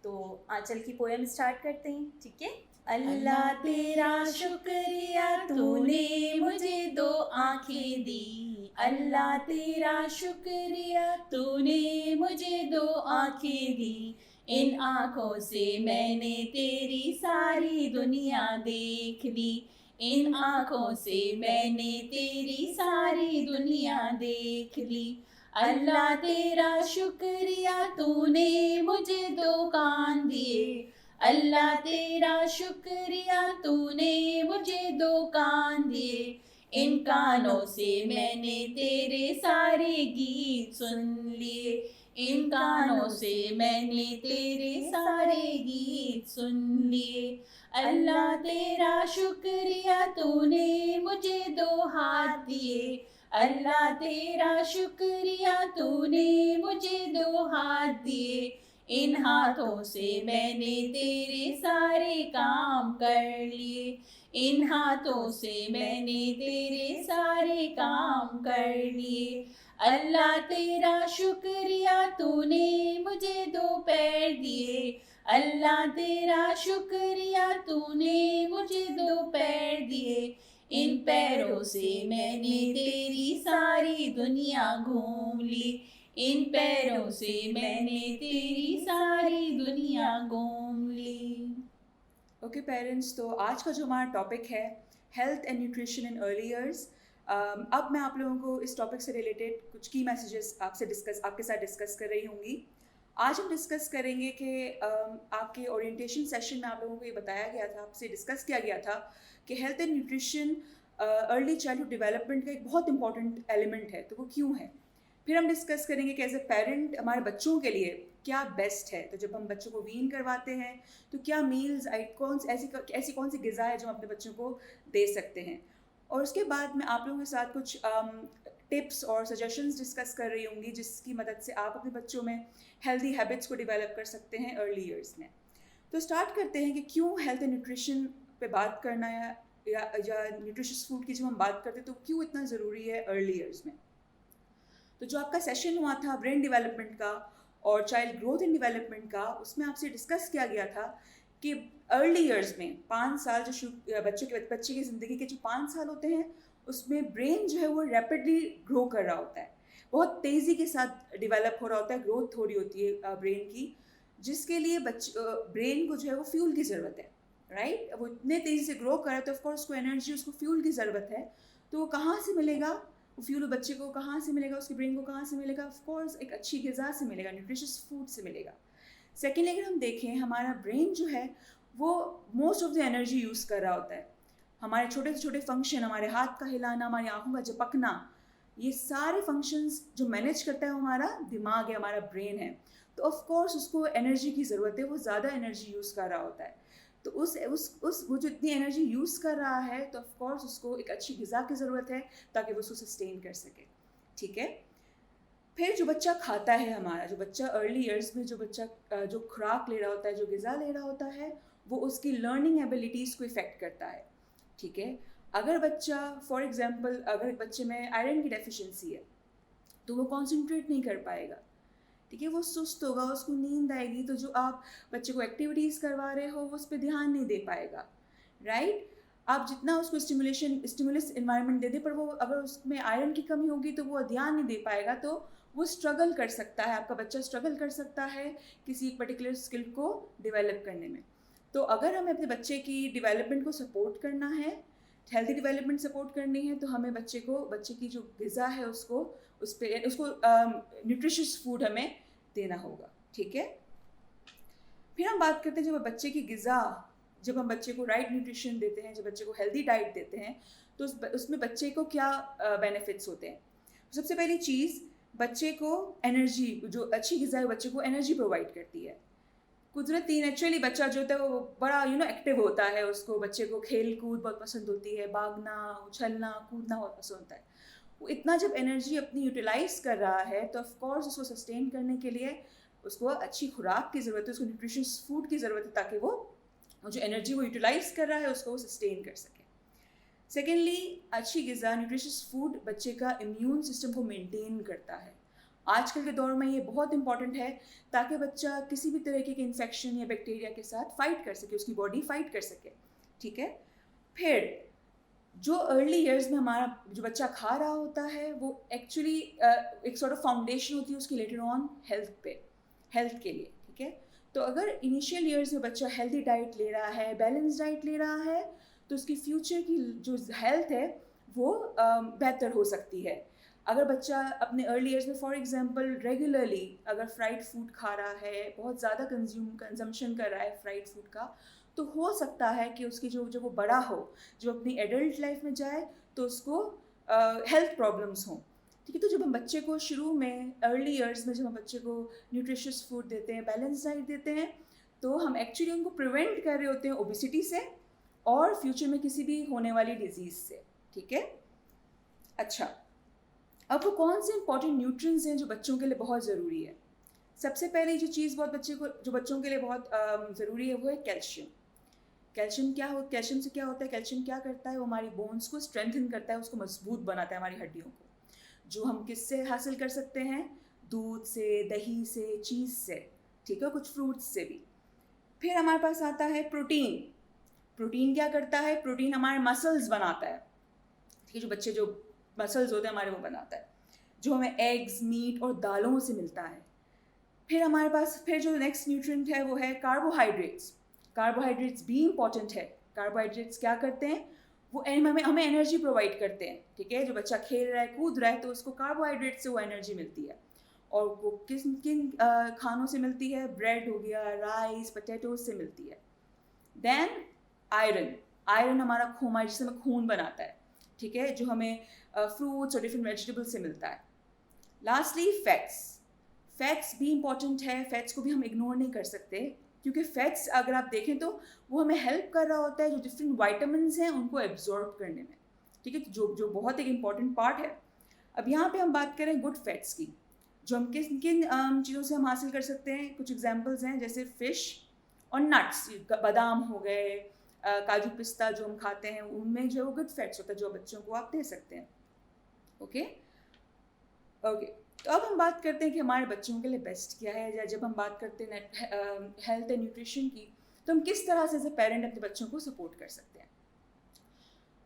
Speaker 2: तो आंचल की पोएम स्टार्ट करते हैं। ठीक है। अल्लाह तेरा शुक्रिया तूने मुझे दो आँखें दी, अल्लाह तेरा शुक्रिया तूने मुझे दो आँखें दी, इन आँखों से मैंने तेरी सारी दुनिया देख ली, इन आँखों से मैंने तेरी सारी दुनिया देख ली। अल्लाह तेरा शुक्रिया तूने मुझे दो कान दिए, अल्लाह तेरा शुक्रिया तूने मुझे दो कान दिए, इन कानों से मैंने तेरे सारे गीत सुन लिए, इन कानों से मैंने तेरे सारे गीत सुन लिए। अल्लाह तेरा शुक्रिया तूने मुझे दो हाथ दिए, अल्लाह तेरा शुक्रिया तूने मुझे दो हाथ दिए, इन हाथों से मैंने तेरे सारे काम कर लिए, इन हाथों से मैंने तेरे सारे काम कर लिए। अल्लाह तेरा शुक्रिया तूने मुझे दो पैर दिए, अल्लाह तेरा शुक्रिया तूने मुझे दो पैर दिए, इन पैरों से मैंने तेरी सारी दुनिया घूम ली, इन पैरों से मैंने तेरी सारी दुनिया घूम ली।
Speaker 3: ओके पेरेंट्स, तो आज का जो हमारा टॉपिक है health and nutrition in early years, अब मैं आप लोगों को इस टॉपिक से रिलेटेड कुछ की मैसेजेस आपके साथ डिस्कस कर रही होंगी। आज हम डिस्कस करेंगे कि आपके ओरिएंटेशन सेशन में आप लोगों को ये बताया गया था, आपसे डिस्कस किया गया था कि health and nutrition early childhood development का एक बहुत इंपॉर्टेंट एलिमेंट है, तो वो क्यों है। फिर हम डिस्कस करेंगे कि एज ए पेरेंट हमारे बच्चों के लिए क्या बेस्ट है। तो जब हम बच्चों को वीन करवाते हैं तो क्या मील्स ऐसी कौन सी ग़िज़ा है जो हम अपने बच्चों को दे सकते हैं। और उसके बाद मैं आप लोगों के साथ कुछ टिप्स और सजेशंस डिस्कस कर रही होंगी जिसकी मदद से आप अपने बच्चों में हेल्दी हैबिट्स को डेवलप कर सकते हैं अर्ली ईयर्स में। तो स्टार्ट करते हैं कि क्यों हेल्थ एंड न्यूट्रिशन पे बात करना या न्यूट्रिशियस फूड की जब हम बात करते हैं तो क्यों इतना ज़रूरी है अर्ली ईयर्स में। तो जो आपका सेशन हुआ था ब्रेन डेवलपमेंट का और चाइल्ड ग्रोथ एंड डेवलपमेंट का, उसमें आपसे डिस्कस किया गया था कि अर्ली ईयर्स में 5 साल जो बच्चे की ज़िंदगी के जो 5 साल होते हैं उसमें ब्रेन जो है वो रैपिडली ग्रो कर रहा होता है, बहुत तेज़ी के साथ डेवलप हो रहा होता है, ग्रोथ हो रही होती है ब्रेन की, जिसके लिए ब्रेन को जो है वो फ्यूल की ज़रूरत है। राइट, वो इतने तेज़ी से ग्रो कर रहा है तो ऑफकोर्स उसको एनर्जी, उसको फ्यूल की ज़रूरत है। तो वो कहाँ से मिलेगा, वो फ्यूल बच्चे को कहाँ से मिलेगा, उसके ब्रेन को कहाँ से मिलेगा, ऑफकोर्स एक अच्छी ग़िज़ा से मिलेगा, न्यूट्रिशियस फूड से मिलेगा। सेकेंडली अगर हम देखें, हमारा ब्रेन जो है वो most of the energy use कर रहा होता है। हमारे छोटे से छोटे फंक्शन, हमारे हाथ का हिलाना, हमारी आँखों का झपकना, ये सारे फंक्शंस जो मैनेज करता है वो हमारा दिमाग है, हमारा ब्रेन है। तो ऑफकोर्स उसको एनर्जी की ज़रूरत है, वो ज़्यादा एनर्जी यूज़ कर रहा होता है। तो वो जो इतनी एनर्जी यूज़ कर रहा है तो ऑफकोर्स उसको एक अच्छी ग़िज़ा की ज़रूरत है ताकि वो उसको सस्टेन कर सके। ठीक है। फिर जो बच्चा खाता है, हमारा जो बच्चा अर्ली ईयर्स में जो खुराक ले रहा होता है, जो ग़िज़ा ले रहा होता है, वो उसकी लर्निंग एबिलिटीज़ को इफ़ेक्ट करता है। ठीक है। अगर बच्चा फॉर एग्जांपल अगर बच्चे में आयरन की डेफिशिएंसी है तो वो कॉन्सेंट्रेट नहीं कर पाएगा। ठीक है, वो सुस्त होगा, उसको नींद आएगी, तो जो आप बच्चे को एक्टिविटीज़ करवा रहे हो वो उस पर ध्यान नहीं दे पाएगा। राइट, आप जितना उसको स्टिमुलस इन्वायरमेंट दे दे, पर वो अगर उसमें आयरन की कमी होगी तो वो ध्यान नहीं दे पाएगा, तो वो स्ट्रगल कर सकता है, आपका बच्चा स्ट्रगल कर सकता है किसी पर्टिकुलर स्किल को डेवलप करने में। तो अगर हमें अपने बच्चे की डेवलपमेंट को सपोर्ट करना है, हेल्थी डेवलपमेंट सपोर्ट करनी है, तो हमें बच्चे की जो ग़िज़ा है उसको न्यूट्रिशियस फूड हमें देना होगा। ठीक है। फिर हम बात करते हैं जब बच्चे की ग़िज़ा, जब हम बच्चे को राइट न्यूट्रिशन देते हैं, जब बच्चे को हेल्दी डाइट देते हैं, तो उसमें बच्चे को क्या बेनिफिट्स होते हैं। सबसे पहली चीज़, बच्चे को एनर्जी, जो अच्छी ग़िज़ा है बच्चे को एनर्जी प्रोवाइड करती है। कुदरती नेचुरली बच्चा जो होता है वो बड़ा एक्टिव होता है, उसको बच्चे को खेल कूद बहुत पसंद होती है, भागना, उछलना, कूदना बहुत पसंद होता है। वो इतना जब एनर्जी अपनी यूटिलाइज कर रहा है तो ऑफ कोर्स उसको सस्टेन करने के लिए उसको अच्छी खुराक की ज़रूरत है, उसको न्यूट्रिशियस फूड की ज़रूरत है, ताकि वो जो एनर्जी वो यूटिलाइज कर रहा है उसको सस्टेन कर सके। सेकेंडली, अच्छी ग़िज़ा न्यूट्रिशियस फूड बच्चे का इम्यून सिस्टम को मेंटेन करता है। आजकल के दौर में ये बहुत इंपॉर्टेंट है ताकि बच्चा किसी भी तरीके के इन्फेक्शन या बैक्टीरिया के साथ फाइट कर सके, उसकी बॉडी फाइट कर सके, ठीक है। फिर जो अर्ली ईयर्स में हमारा जो बच्चा खा रहा होता है वो एक्चुअली एक सॉर्ट ऑफ फाउंडेशन होती है उसकी लेटर ऑन हेल्थ के लिए, ठीक है। तो अगर इनिशियल ईयर्स में बच्चा हेल्दी डाइट ले रहा है, बैलेंस डाइट ले रहा है, तो उसकी फ्यूचर की जो हेल्थ है वो बेहतर हो सकती है। अगर बच्चा अपने अर्ली ईयर्स में फॉर एग्जांपल रेगुलरली अगर फ्राइड फूड खा रहा है, बहुत ज़्यादा कंजम्पशन कर रहा है फ्राइड फूड का, तो हो सकता है कि उसकी जब वो बड़ा हो, जो अपनी एडल्ट लाइफ में जाए, तो उसको हेल्थ प्रॉब्लम्स हों, ठीक है। तो जब हम बच्चे को शुरू में अर्ली ईयर्स में जब हम बच्चे को न्यूट्रिशियस फूड देते हैं, बैलेंस डाइट देते हैं, तो हम एक्चुअली उनको प्रिवेंट कर रहे होते हैं ओबेसिटी से और फ्यूचर में किसी भी होने वाली डिजीज़ से, ठीक है। अच्छा, अब वो कौन से इंपॉर्टेंट न्यूट्रिएंट्स हैं जो बच्चों के लिए बहुत ज़रूरी है। सबसे पहले जो चीज़ जो बच्चों के लिए बहुत ज़रूरी है वो है कैल्शियम। कैल्शियम से क्या होता है, कैल्शियम क्या करता है, वो हमारी बोन्स को स्ट्रेंथन करता है, उसको मजबूत बनाता है, हमारी हड्डियों को, जो हम किससे हासिल कर सकते हैं, दूध से, दही से, चीज़ से, ठीक है, कुछ फ्रूट्स से भी। फिर हमारे पास आता है प्रोटीन क्या करता है, प्रोटीन हमारे मसल्स बनाता है, ठीक है, जो बच्चे जो मसल्स होते हैं हमारे वो बनाता है, जो हमें एग्स, मीट और दालों से मिलता है। फिर हमारे पास फिर जो नेक्स्ट न्यूट्रिएंट है वो है कार्बोहाइड्रेट्स भी इम्पॉर्टेंट है। कार्बोहाइड्रेट्स क्या करते हैं, वो हमें एनर्जी प्रोवाइड करते हैं, ठीक है। जो बच्चा खेल रहा है, कूद रहा है, तो उसको कार्बोहाइड्रेट से वो एनर्जी मिलती है। और वो किन खानों से मिलती है, ब्रेड हो गया, राइस, पोटैटोज से मिलती है। देन आयरन हमारा जिससे हमें खून बनाता है, ठीक है, जो हमें फ्रूट्स और डिफरेंट वेजिटेबल्स से मिलता है। लास्टली फैट्स भी इम्पॉर्टेंट है, फैट्स को भी हम इग्नोर नहीं कर सकते, क्योंकि फैट्स अगर आप देखें तो वो हमें हेल्प कर रहा होता है जो डिफरेंट वाइटामिन्स हैं उनको एब्जॉर्ब करने में, ठीक है, जो बहुत एक इम्पॉर्टेंट पार्ट है। अब यहाँ पे हम बात करें गुड फैट्स की, जो हम किन चीज़ों से हम हासिल कर सकते हैं। कुछ एग्जांपल्स हैं, जैसे फ़िश और नट्स, बादाम हो गए, काजू पिस्ता जो हम खाते हैं, उनमें जो है वो गुड फैट्स होता है, जो बच्चों को आप दे सकते हैं। ओके, तो अब हम बात करते हैं कि हमारे बच्चों के लिए बेस्ट क्या है, या जब हम बात करते हैं हेल्थ एंड न्यूट्रिशन की, तो हम किस तरह से एज ए पेरेंट अपने बच्चों को सपोर्ट कर सकते हैं।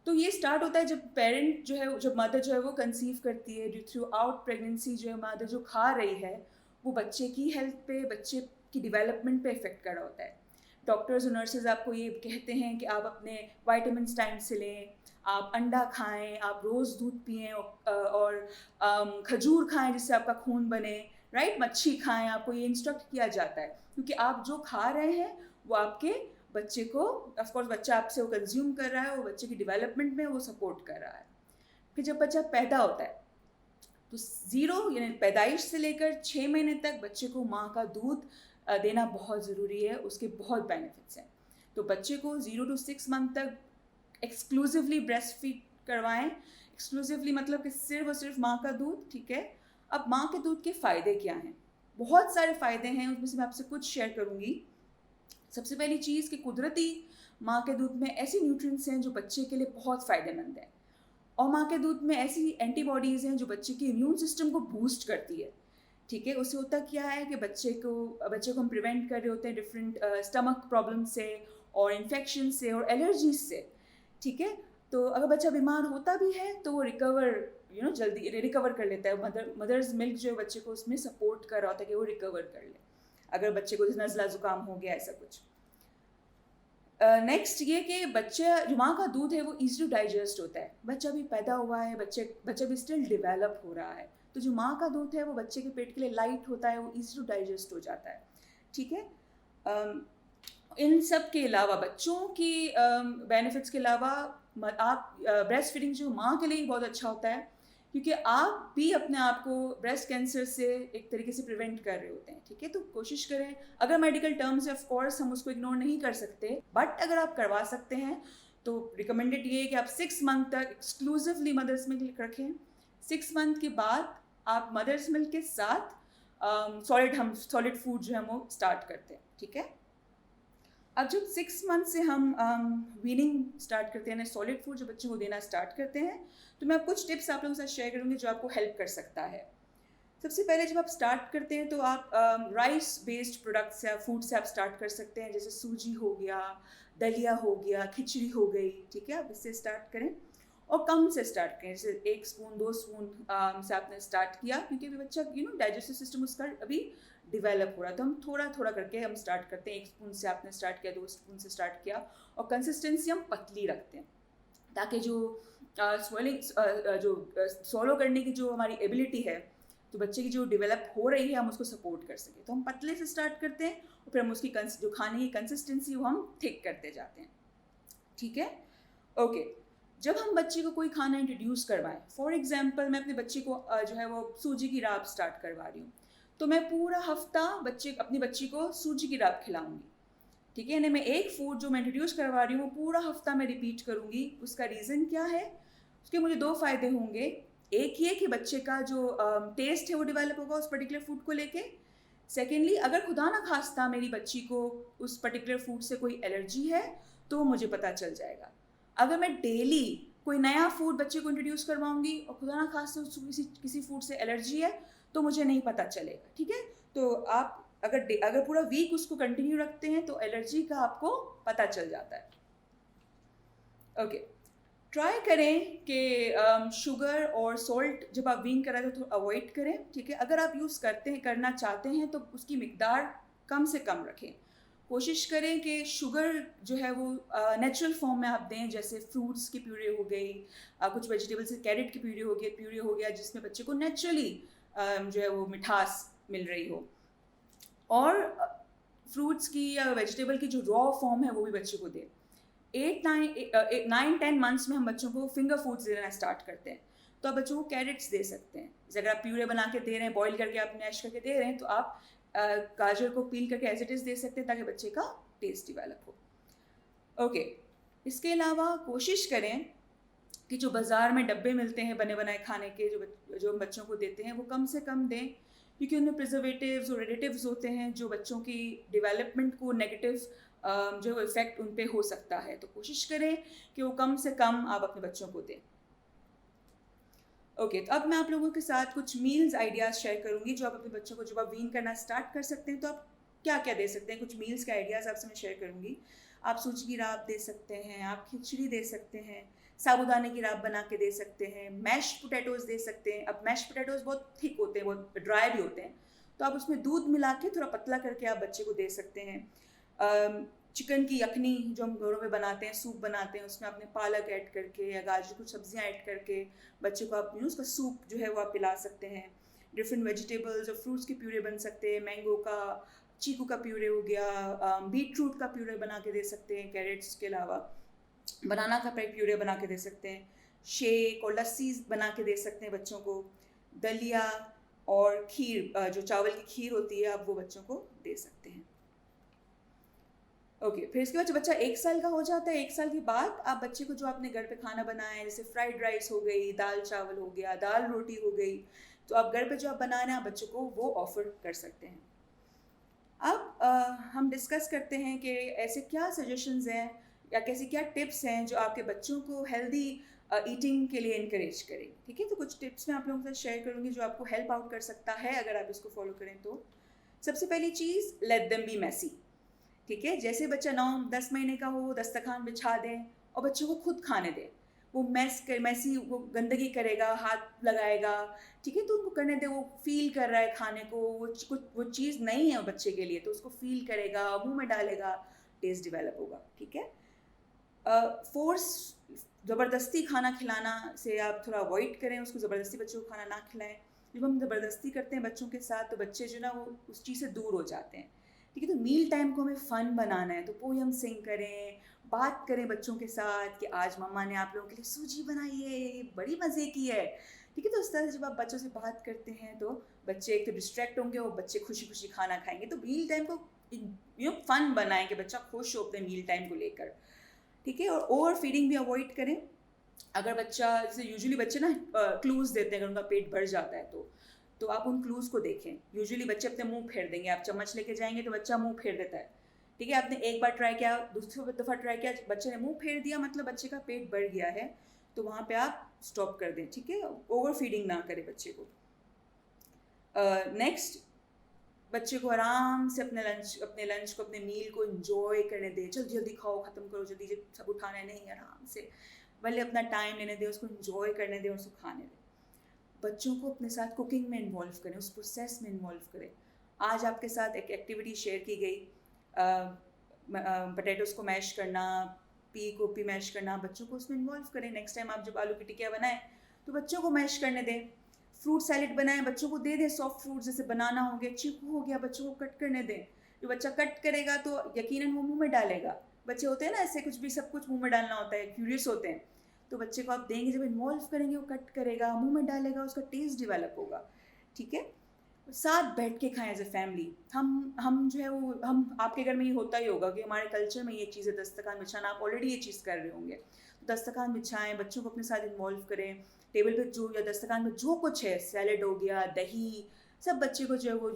Speaker 3: तो ये स्टार्ट होता है जब मदर जो है वो कंसीव करती है, थ्रू आउट प्रेगनेंसी जो है मदर जो खा रही है वो बच्चे की हेल्थ पे, बच्चे की डेवलपमेंट पे इफेक्ट कर रहा होता है। डॉक्टर्स और नर्सेज आपको ये कहते हैं कि आप अपने वाइटामिन्स टाइम से लें, आप अंडा खाएं, आप रोज़ दूध पिएं और खजूर खाएं जिससे आपका खून बने, राइट, मच्छी खाएं, आपको ये इंस्ट्रक्ट किया जाता है, क्योंकि आप जो खा रहे हैं वो आपके बच्चे को, ऑफ कोर्स बच्चा आपसे वो कंज्यूम कर रहा है, वो बच्चे की डेवलपमेंट में वो सपोर्ट कर रहा है। फिर जब बच्चा पैदा होता है तो 0 यानी पैदाइश से लेकर 6 महीने तक बच्चे को माँ का दूध देना बहुत ज़रूरी है, उसके बहुत बेनिफिट्स हैं। तो बच्चे को 0 to 6 मंथ तक एक्सक्लूसिवली ब्रेस्ट फीड करवाएं। एक्सक्लूसिवली मतलब कि सिर्फ और सिर्फ माँ का दूध, ठीक है। अब माँ के दूध के फ़ायदे क्या हैं, बहुत सारे फ़ायदे हैं, उसमें से मैं आपसे कुछ शेयर करूँगी। सबसे पहली चीज़ कि कुदरती माँ के दूध में ऐसी न्यूट्रिएंट्स हैं जो बच्चे के लिए बहुत फ़ायदेमंद हैं, और माँ के दूध में ऐसी एंटीबॉडीज़ हैं जो बच्चे के इम्यून सिस्टम को बूस्ट करती है, ठीक है। उससे होता क्या है कि बच्चे को हम प्रिवेंट कर रहे होते हैं डिफरेंट स्टमक प्रॉब्लम से और इन्फेक्शन से और एलर्जीज से, ठीक है। तो अगर बच्चा बीमार होता भी है तो वो जल्दी रिकवर कर लेता है। मदर्स मिल्क जो बच्चे को उसमें सपोर्ट कर रहा होता है कि वो रिकवर कर ले, अगर बच्चे को नज़ला ज़ुकाम हो गया ऐसा कुछ। नेक्स्ट ये कि जो माँ का दूध है वो ईज़िली डाइजेस्ट होता है। बच्चा भी पैदा हुआ है, बच्चा भी स्टिल डेवलप हो रहा है, तो जो माँ का दूध है वो बच्चे के पेट के लिए लाइट होता है, वो ईज़िली डाइजेस्ट हो जाता है, ठीक है। इन सब के अलावा, बच्चों की बेनिफिट्स के अलावा, आप ब्रेस्ट फीडिंग जो माँ के लिए बहुत अच्छा होता है, क्योंकि आप भी अपने आप को ब्रेस्ट कैंसर से एक तरीके से प्रिवेंट कर रहे होते हैं, ठीक है। तो कोशिश करें, अगर मेडिकल टर्म्स है ऑफ कोर्स हम उसको इग्नोर नहीं कर सकते, बट अगर आप करवा सकते हैं तो रिकमेंडेड ये है कि आप 6 मंथ तक एक्सक्लूसिवली मदर्स मिल्क रखें। 6 मंथ के बाद आप मदर्स मिल्क के साथ सॉलिड फूड जो है वो स्टार्ट करते हैं, ठीक है। अब जब 6 मंथ से हम वीनिंग स्टार्ट करते हैं, सॉलिड फूड जो बच्चों को देना स्टार्ट करते हैं, तो मैं कुछ टिप्स आप लोगों के साथ शेयर करूँगी जो आपको हेल्प कर सकता है। सबसे पहले जब आप स्टार्ट करते हैं तो आप राइस बेस्ड प्रोडक्ट से, फूड से आप स्टार्ट कर सकते हैं, जैसे सूजी हो गया, दलिया हो गया, खिचड़ी हो गई, ठीक है। आप इससे स्टार्ट करें और कम से स्टार्ट करें, जैसे 1 स्पून 2 स्पून से आपने स्टार्ट किया, क्योंकि अभी बच्चा डाइजेस्टिव सिस्टम उसका अभी डेवलप हो रहा है, तो हम थोड़ा थोड़ा करके हम स्टार्ट करते हैं। 1 स्पून से आपने स्टार्ट किया, 2 स्पून से स्टार्ट किया, और कंसिस्टेंसी हम पतली रखते हैं ताकि जो स्वेलिंग जो सॉलो करने की जो हमारी एबिलिटी है, तो बच्चे की जो डेवलप हो रही है, हम उसको सपोर्ट कर सकें। तो हम पतले से स्टार्ट करते हैं और फिर हम उसकी जो खाने की कंसिस्टेंसी वो हम थिक करते जाते हैं, ठीक है। ओके, जब हम बच्चे को कोई खाना इंट्रोड्यूस करवाएं, फॉर एग्जांपल मैं अपने बच्चे को जो है वो सूजी की राब स्टार्ट करवा रही हूँ, तो मैं पूरा हफ्ता अपनी बच्ची को सूजी की राब खिलाऊंगी, ठीक है। यानी मैं एक फूड जो मैं इंट्रोड्यूस करवा रही हूँ वो पूरा हफ्ता मैं रिपीट करूँगी। उसका रीज़न क्या है? उसके मुझे 2 फ़ायदे होंगे। एक ये कि बच्चे का जो टेस्ट है वो डेवलप होगा उस पर्टिकुलर फूड को लेके। सेकेंडली, अगर खुदा ना खास्ता मेरी बच्ची को उस पर्टिकुलर फूड से कोई एलर्जी है तो मुझे पता चल जाएगा। अगर मैं डेली कोई नया फूड बच्चे को इंट्रोड्यूस करवाऊंगी और खुदा ना खास्ता उसको किसी फूड से एलर्जी है तो मुझे नहीं पता चलेगा, ठीक है। तो आप अगर पूरा वीक उसको कंटिन्यू रखते हैं तो एलर्जी का आपको पता चल जाता है। ओके, ट्राई करें कि शुगर और सॉल्ट जब आप वीन कराते हो तो अवॉइड करें, ठीक है। अगर आप यूज़ करना चाहते हैं तो उसकी मिकदार कम से कम रखें। कोशिश करें कि शुगर जो है वो नेचुरल फॉर्म में आप दें, जैसे फ्रूट्स की प्यूरी हो गई, कुछ वेजिटेबल्स के कैरेट की प्यूरी हो गया, जिसमें बच्चे को नेचुरली जो है वो मिठास मिल रही हो। और फ्रूट्स की या वेजिटेबल की जो रॉ फॉर्म है वो भी बच्चे को दें। 9-10 मंथ्स में हम बच्चों को फिंगर फूड्स देना स्टार्ट करते हैं, तो आप बच्चों को कैरेट्स दे सकते हैं। जैसे अगर आप प्यूरे बना के दे रहे हैं, बॉईल करके आप मैश करके दे रहे हैं, तो आप गाजर को पील करके एज इट इज़ दे सकते हैं ताकि बच्चे का टेस्ट डेवलप हो। ओके, इसके अलावा कोशिश करें कि जो बाज़ार में डब्बे मिलते हैं बने बनाए खाने के, जो बच्चों को देते हैं, वो कम से कम दें, क्योंकि उनमें प्रिजर्वेटिव्स और एडिटिव्स होते हैं जो बच्चों की डेवलपमेंट को नेगेटिव जो इफ़ेक्ट उन पे हो सकता है। तो कोशिश करें कि वो कम से कम आप अपने बच्चों को दें। ओके, तो अब मैं आप लोगों के साथ कुछ मील्स आइडियाज़ शेयर करूँगी जो आप अपने बच्चों को जब आप वीन करना स्टार्ट कर सकते हैं तो आप क्या क्या दे सकते हैं। कुछ मील्स के आइडियाज़ आपसे मैं शेयर करूँगी। आप सूजी की राब दे सकते हैं, आप खिचड़ी दे सकते हैं, साबूदाने की राब बना के दे सकते हैं, मैश्ड पोटैटोज़ दे सकते हैं। अब मैश्ड पोटैटोज़ बहुत थिक होते हैं, बहुत ड्राई भी होते हैं, तो आप उसमें दूध मिला के थोड़ा पतला करके आप बच्चे को दे सकते हैं। चिकन की यखनी जो हम घरों में बनाते हैं, सूप बनाते हैं, उसमें आपने पालक ऐड करके या गाजर कुछ सब्जियां ऐड करके बच्चे को आप उसका सूप जो है वो आप पिला सकते हैं। डिफरेंट वेजिटेबल्स और फ्रूट्स के प्यूरे बन सकते हैं, मैंगो का, चीकू का प्यूरे हो गया, बीट रूट का प्यूरे बना के दे सकते हैं, कैरेट्स के अलावा बनाना का प्यूरे बना के दे सकते हैं, शेक और लस्सी बना के दे सकते हैं बच्चों को, दलिया और खीर जो चावल की खीर होती है आप वो बच्चों को दे सकते हैं। ओके, फिर इसके बाद जब बच्चा 1 साल का हो जाता है, 1 साल के बाद आप बच्चे को जो आपने घर पे खाना बनाया है, जैसे फ्राइड राइस हो गई, दाल चावल हो गया, दाल रोटी हो गई, तो आप घर पे जो आप बना रहे हैं आप बच्चों को वो ऑफ़र कर सकते हैं। अब हम डिस्कस करते हैं कि ऐसे क्या सजेशंस हैं या कैसी क्या टिप्स हैं जो आपके बच्चों को हेल्दी ईटिंग के लिए इनकरेज करें, ठीक है। तो कुछ टिप्स मैं आप लोगों के साथ शेयर करूँगी जो आपको हेल्प आउट कर सकता है अगर आप इसको फॉलो करें तो। सबसे पहली चीज़, लेट देम बी मैसी, ठीक है। जैसे बच्चा 9-10 महीने का हो, दस्तरखान बिछा दें और बच्चों को खुद खाने दें। वो मैसी वो गंदगी करेगा, हाथ लगाएगा, ठीक है, तो उनको करने दें। वो फील कर रहा है खाने को, वो चीज़ नहीं है बच्चे के लिए, तो उसको फील करेगा, मुंह में डालेगा, टेस्ट डेवलप होगा, ठीक है। फोर्स, ज़बरदस्ती खाना खिलाना से आप थोड़ा अवॉइड करें, उसको ज़बरदस्ती बच्चों को खाना ना खिलाएं। जब हम ज़बरदस्ती करते हैं बच्चों के साथ तो बच्चे जो ना वो उस चीज़ से दूर हो जाते हैं, ठीक है। तो मील टाइम को हमें फ़न बनाना है, तो पोयम सिंग करें, बात करें बच्चों के साथ कि आज मम्मा ने आप लोगों के लिए सूजी बनाई है, बड़ी मज़े की है, ठीक है। तो उस तरह से जब आप बच्चों से बात करते हैं तो बच्चे एक तो डिस्ट्रैक्ट होंगे और बच्चे खुशी खुशी खाना खाएंगे। तो मील टाइम को फ़न बनाएं कि बच्चा खुश हो अपने मील टाइम को लेकर, ठीक है। और ओवर फीडिंग भी अवॉइड करें। अगर बच्चा, जैसे यूजुअली बच्चे ना क्लूज़ देते हैं अगर उनका पेट भर जाता है तो आप उन क्लूज़ को देखें। यूजुअली बच्चे अपने मुंह फेर देंगे, आप चम्मच लेके जाएंगे तो बच्चा मुंह फेर देता है, ठीक है। आपने एक बार ट्राई किया, दूसरी दफ़ा ट्राई किया, बच्चे ने मुंह फेर दिया, मतलब बच्चे का पेट भर गया है, तो वहाँ पे आप स्टॉप कर दें, ठीक है। ओवर फीडिंग ना करें बच्चे को। नेक्स्ट, बच्चे को आराम से अपने लंच को, अपने मील को एंजॉय करने दें। जल्दी जल्दी खाओ, ख़त्म करो, जल्दी सब उठाना है नहीं, आराम से भले अपना टाइम लेने दें, उसको एंजॉय करने दें और उसको खाने दें। बच्चों को अपने साथ कुकिंग में इन्वॉल्व करें, उस प्रोसेस में इन्वॉल्व करें। आज आपके साथ एक एक्टिविटी शेयर की गई, पोटैटोज़ को मैश करना, पी मैश करना, बच्चों को उसमें इन्वॉल्व करें। नेक्स्ट टाइम आप जब आलू की टिकिया बनाएं तो बच्चों को मैश करने दें। फ्रूट सैलेड बनाएं, बच्चों को दे दें, सॉफ्ट फ्रूट जैसे बनाना हो गया, चीकू हो गया, बच्चों को कट करने दें। जो बच्चा कट करेगा तो यकीनन वो मुंह में डालेगा। बच्चे होते हैं ना ऐसे, कुछ भी सब कुछ मुंह में डालना होता है, क्यूरियस होते हैं, तो बच्चे को आप देंगे, जब इन्वॉल्व करेंगे वो कट करेगा, मुंह में डालेगा, उसका टेस्ट डेवलप होगा, ठीक है। साथ बैठ के खाएं एज ए फैमिली। हम जो है वो, हम आपके घर में ये होता ही होगा कि हमारे कल्चर में ये चीज़ है, दस्तरखान बिछाना, आप ऑलरेडी ये चीज़ कर रहे होंगे। तो दस्तरखान बिछाएं, बच्चों को अपने साथ इन्वॉल्व करें। टेबल पे जो या दस्तरखान में जो कुछ है, सैलेड हो गया, दही, सब बच्चे को जो है वो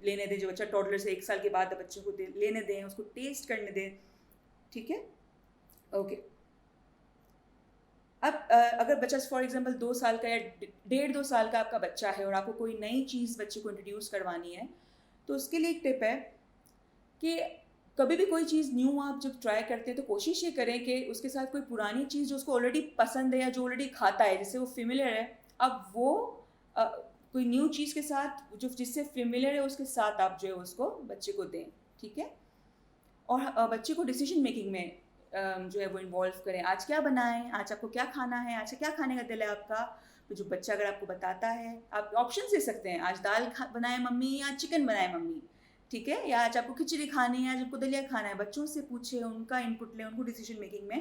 Speaker 3: लेने दें। जो बच्चा टॉडलर से 1 साल के बाद बच्चों को लेने दें, उसको टेस्ट करने दें, ठीक है। ओके, अब अगर बच्चा फॉर एग्जांपल 2 साल का या 1.5-2 साल का आपका बच्चा है और आपको कोई नई चीज़ बच्चे को इंट्रोड्यूस करवानी है, तो उसके लिए एक टिप है कि कभी भी कोई चीज़ न्यू आप जब ट्राई करते हैं तो कोशिश ये करें कि उसके साथ कोई पुरानी चीज़ जो उसको ऑलरेडी पसंद है या जो ऑलरेडी खाता है, जिससे वो फेमिलियर है, अब वो कोई न्यू चीज़ के साथ जो जिससे फेमिलियर है उसके साथ आप जो है उसको बच्चे को दें, ठीक है। और बच्चे को डिसीजन मेकिंग में जो है वो इन्वॉल्व करें। आज क्या बनाएं, आज आपको क्या खाना है, आज क्या खाने का दिल है आपका, तो जो बच्चा अगर आपको बताता है, आप ऑप्शन दे सकते हैं, आज दाल बनाए मम्मी या चिकन बनाए मम्मी, ठीक है, या आज आपको खिचड़ी खानी है, आज आपको दलिया खाना है। बच्चों से पूछें, उनका इनपुट लें, उनको डिसीजन मेकिंग में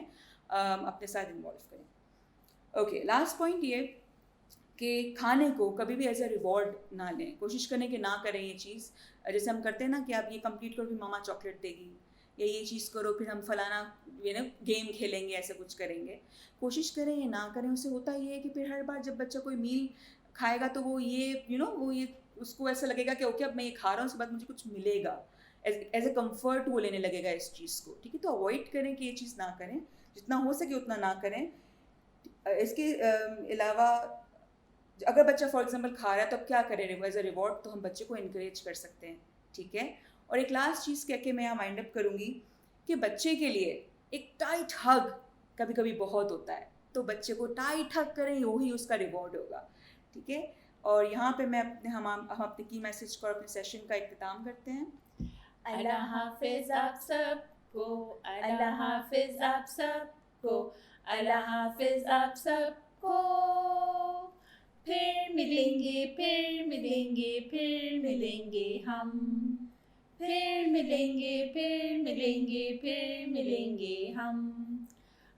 Speaker 3: अपने साथ इन्वॉल्व करें। ओके, लास्ट पॉइंट ये कि खाने को कभी भी एज ए रिवॉर्ड ना लें। कोशिश करें कि ना करें ये चीज़, जैसे हम करते हैं ना कि आप ये कंप्लीट करो फिर मामा चॉकलेट देगी, या ये चीज़ करो फिर हम फलाना गेम खेलेंगे, ऐसा कुछ करेंगे। कोशिश करें ये ना करें। उससे होता ये है कि फिर हर बार जब बच्चा कोई मील खाएगा तो वो ये वो ये उसको ऐसा लगेगा कि ओके अब मैं ये खा रहा हूँ, उसके बाद मुझे कुछ मिलेगा, एज ए कम्फर्ट वो लेने लगेगा इस चीज़ को, ठीक है। तो अवॉइड करें कि ये चीज़ ना करें, जितना हो सके उतना ना करें। इसके अलावा अगर बच्चा फॉर एग्जांपल खा रहा है तो अब क्या करें एज ए रिवॉर्ड, तो हम बच्चे को इनकरेज कर सकते हैं, ठीक है। और एक लास्ट चीज़ कह के मैं यहाँ वाइंड अप करूँगी कि बच्चे के लिए एक टाइट हग कभी कभी बहुत होता है, तो बच्चे को टाइट हग करें, वही उसका रिवॉर्ड होगा, ठीक है। और यहाँ पे मैं हम अपने की मैसेज को और अपने सेशन का इख्तिताम करते हैं।
Speaker 2: अल्लाह हाफिज आप सबको, अल्लाह हाफिज आप सबको, अल्लाह हाफिज आप सबको। फिर मिलेंगे, फिर मिलेंगे, फिर मिलेंगे हम, फिर मिलेंगे, फिर मिलेंगे, फिर मिलेंगे हम।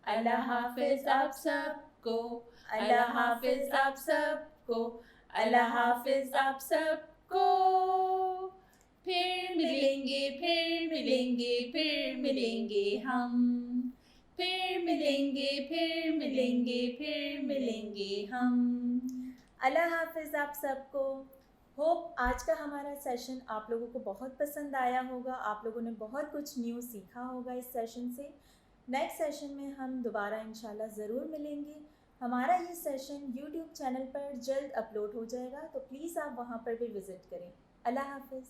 Speaker 2: अल्लाह हाफिज आप सबको, अल्लाह हाफिज आप सबको, अल्लाह हाफिज आप सबको। फिर मिलेंगे, फिर मिलेंगे, फिर मिलेंगे हम, फिर मिलेंगे, फिर मिलेंगे, फिर मिलेंगे हम। अल्लाह हाफिज आप सबको। होप आज का हमारा सेशन आप लोगों को बहुत पसंद आया होगा, आप लोगों ने बहुत कुछ न्यू सीखा होगा इस सेशन से। नेक्स्ट सेशन में हम दोबारा इंशाल्लाह ज़रूर मिलेंगे। हमारा ये सेशन यूट्यूब चैनल पर जल्द अपलोड हो जाएगा, तो प्लीज़ आप वहाँ पर भी विज़िट करें। अल्लाह हाफिज़।